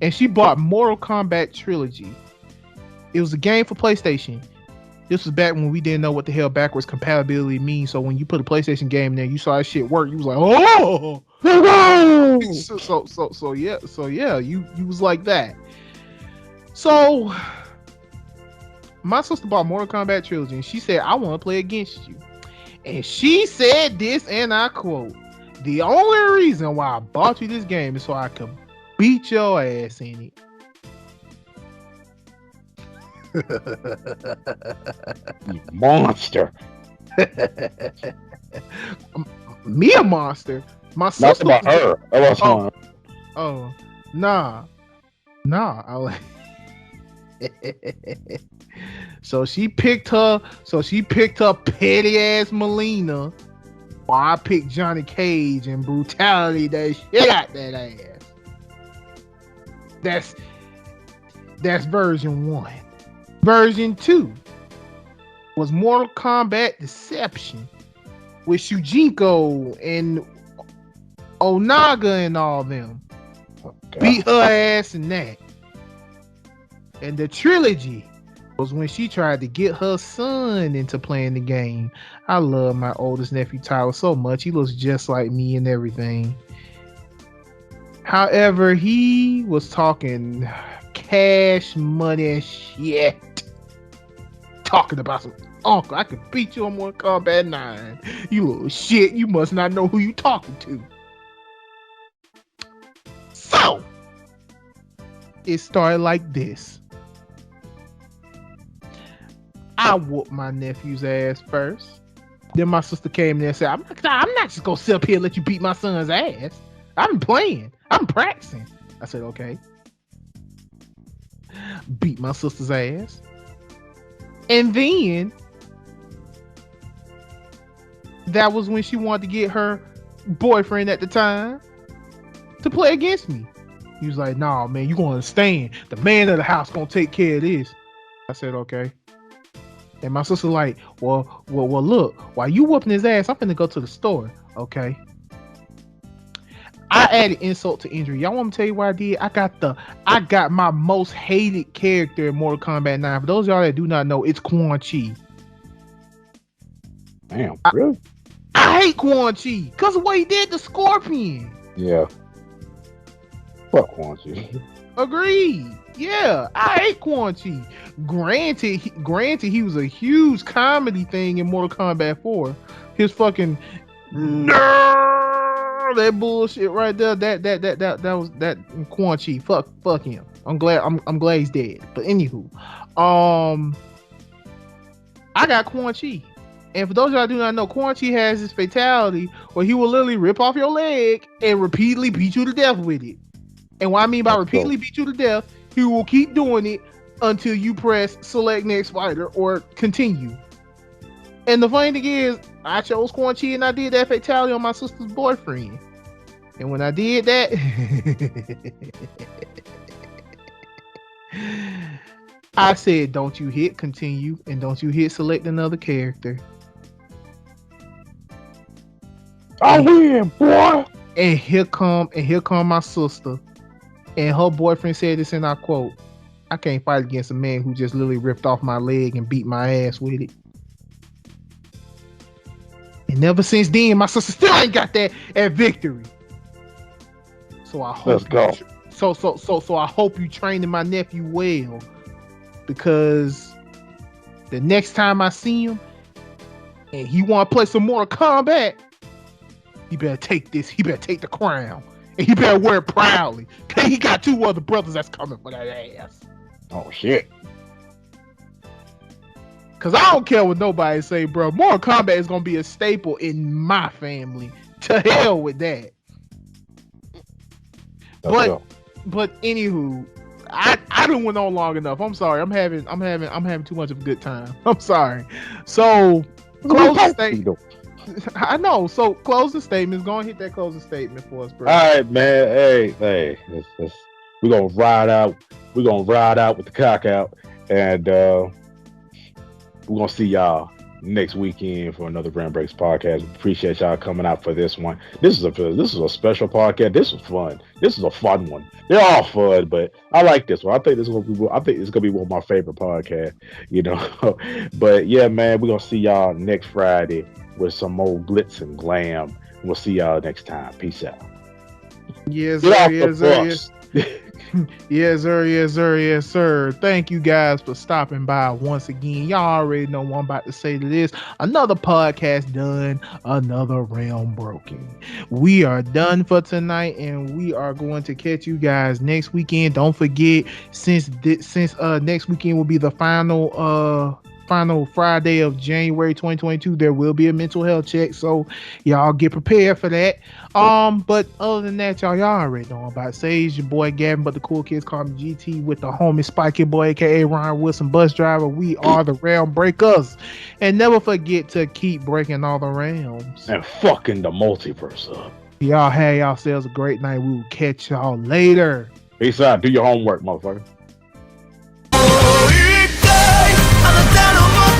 and she bought Mortal Kombat Trilogy. It was a game for PlayStation. This was back when we didn't know what the hell backwards compatibility means. So when you put a PlayStation game in there, you saw that shit work. You was like, oh, so yeah, you was like that. So my sister bought Mortal Kombat Trilogy, and she said, I want to play against you. And she said this, and I quote, the only reason why I bought you this game is so I could beat your ass in it. You monster. Me a monster? My Not sister about her. Nah. I like So she picked up petty ass Melina, while I picked Johnny Cage and brutality that shit out that ass. That's version 1. Version 2 was Mortal Kombat Deception with Shujinko and Onaga and all them. Okay. Beat her ass in that. And the trilogy was when she tried to get her son into playing the game. I love my oldest nephew Tyler so much. He looks just like me and everything. However, he was talking cash money and shit. Talking about some uncle, I could beat you on Mortal Kombat 9. You little shit, you must not know who you talking to. So it started like this. I whooped my nephew's ass first. Then my sister came there and said, I'm not just gonna sit up here and let you beat my son's ass. I'm playing. I'm practicing. I said, okay. Beat my sister's ass. And then that was when she wanted to get her boyfriend at the time to play against me. He was like, nah, man, you gonna understand. The man of the house gonna take care of this. I said, okay. And my sister like, well, look, while you whooping his ass, I'm finna go to the store. Okay. I added insult to injury. Y'all want me to tell you what I did? I got my most hated character in Mortal Kombat 9. For those of y'all that do not know, it's Quan Chi. Damn, really? I hate Quan Chi because of what he did to Scorpion. Yeah. Fuck Quan Chi. Agreed. Yeah, I hate Quan Chi. Granted, he was a huge comedy thing in Mortal Kombat 4. His fucking nerd that bullshit right there. That was that Quan Chi. Fuck him. I'm glad he's dead. But anywho, I got Quan Chi. And for those of y'all who do not know, Quan Chi has this fatality where he will literally rip off your leg and repeatedly beat you to death with it. And what I mean by repeatedly beat you to death, he will keep doing it until you press select next fighter or continue. And the funny thing is, I chose Quan Chi and I did that fatality on my sister's boyfriend. And when I did that, I said, don't you hit continue and don't you hit select another character. I win, boy. And here come my sister. And her boyfriend said this, and I quote, I can't fight against a man who just literally ripped off my leg and beat my ass with it. And ever since then, my sister still ain't got that at victory. So I hope so I hope you training my nephew well, because the next time I see him and he want to play some Mortal Kombat, he better take this. He better take the crown. And he better wear it proudly. Cause he got two other brothers that's coming for that ass. Oh shit. Cause I don't care what nobody say, bro. Mortal Kombat is gonna be a staple in my family. To hell with that. But anywho, I done went on long enough. I'm sorry. I'm having too much of a good time. I'm sorry. So closing statement. I know. So closing statements. Go and hit that closing statement for us, bro. All right, man. Hey. We're gonna ride out. We're gonna ride out with the cock out, and we're gonna see y'all next weekend for another RealmBreakers podcast. Appreciate y'all coming out for this one. This is a special podcast. This was fun. This is a fun one. They're all fun, but I like this one. I think it's gonna be one of my favorite podcasts. You know, but yeah, man, we're gonna see y'all next Friday with some more glitz and glam. We'll see y'all next time. Peace out. Yes, sir. Yes, sir. Thank you guys for stopping by once again. Y'all already know what I'm about to say to this. Another podcast done, another realm broken. We are done for tonight, and we are going to catch you guys next weekend. Don't forget, since next weekend will be the final Friday of January 2022, there will be a mental health check, so y'all get prepared for that. But other than that, y'all already know about Sage, your boy Gavin, but the cool kids call me GT, with the homie Spiky Boy, aka Ryan Wilson, bus driver. We are the RealmBreakers, and never forget to keep breaking all the realms and fucking the multiverse up. Y'all have yourselves a great night. We will catch y'all later. Peace out. Do your homework, motherfucker.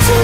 To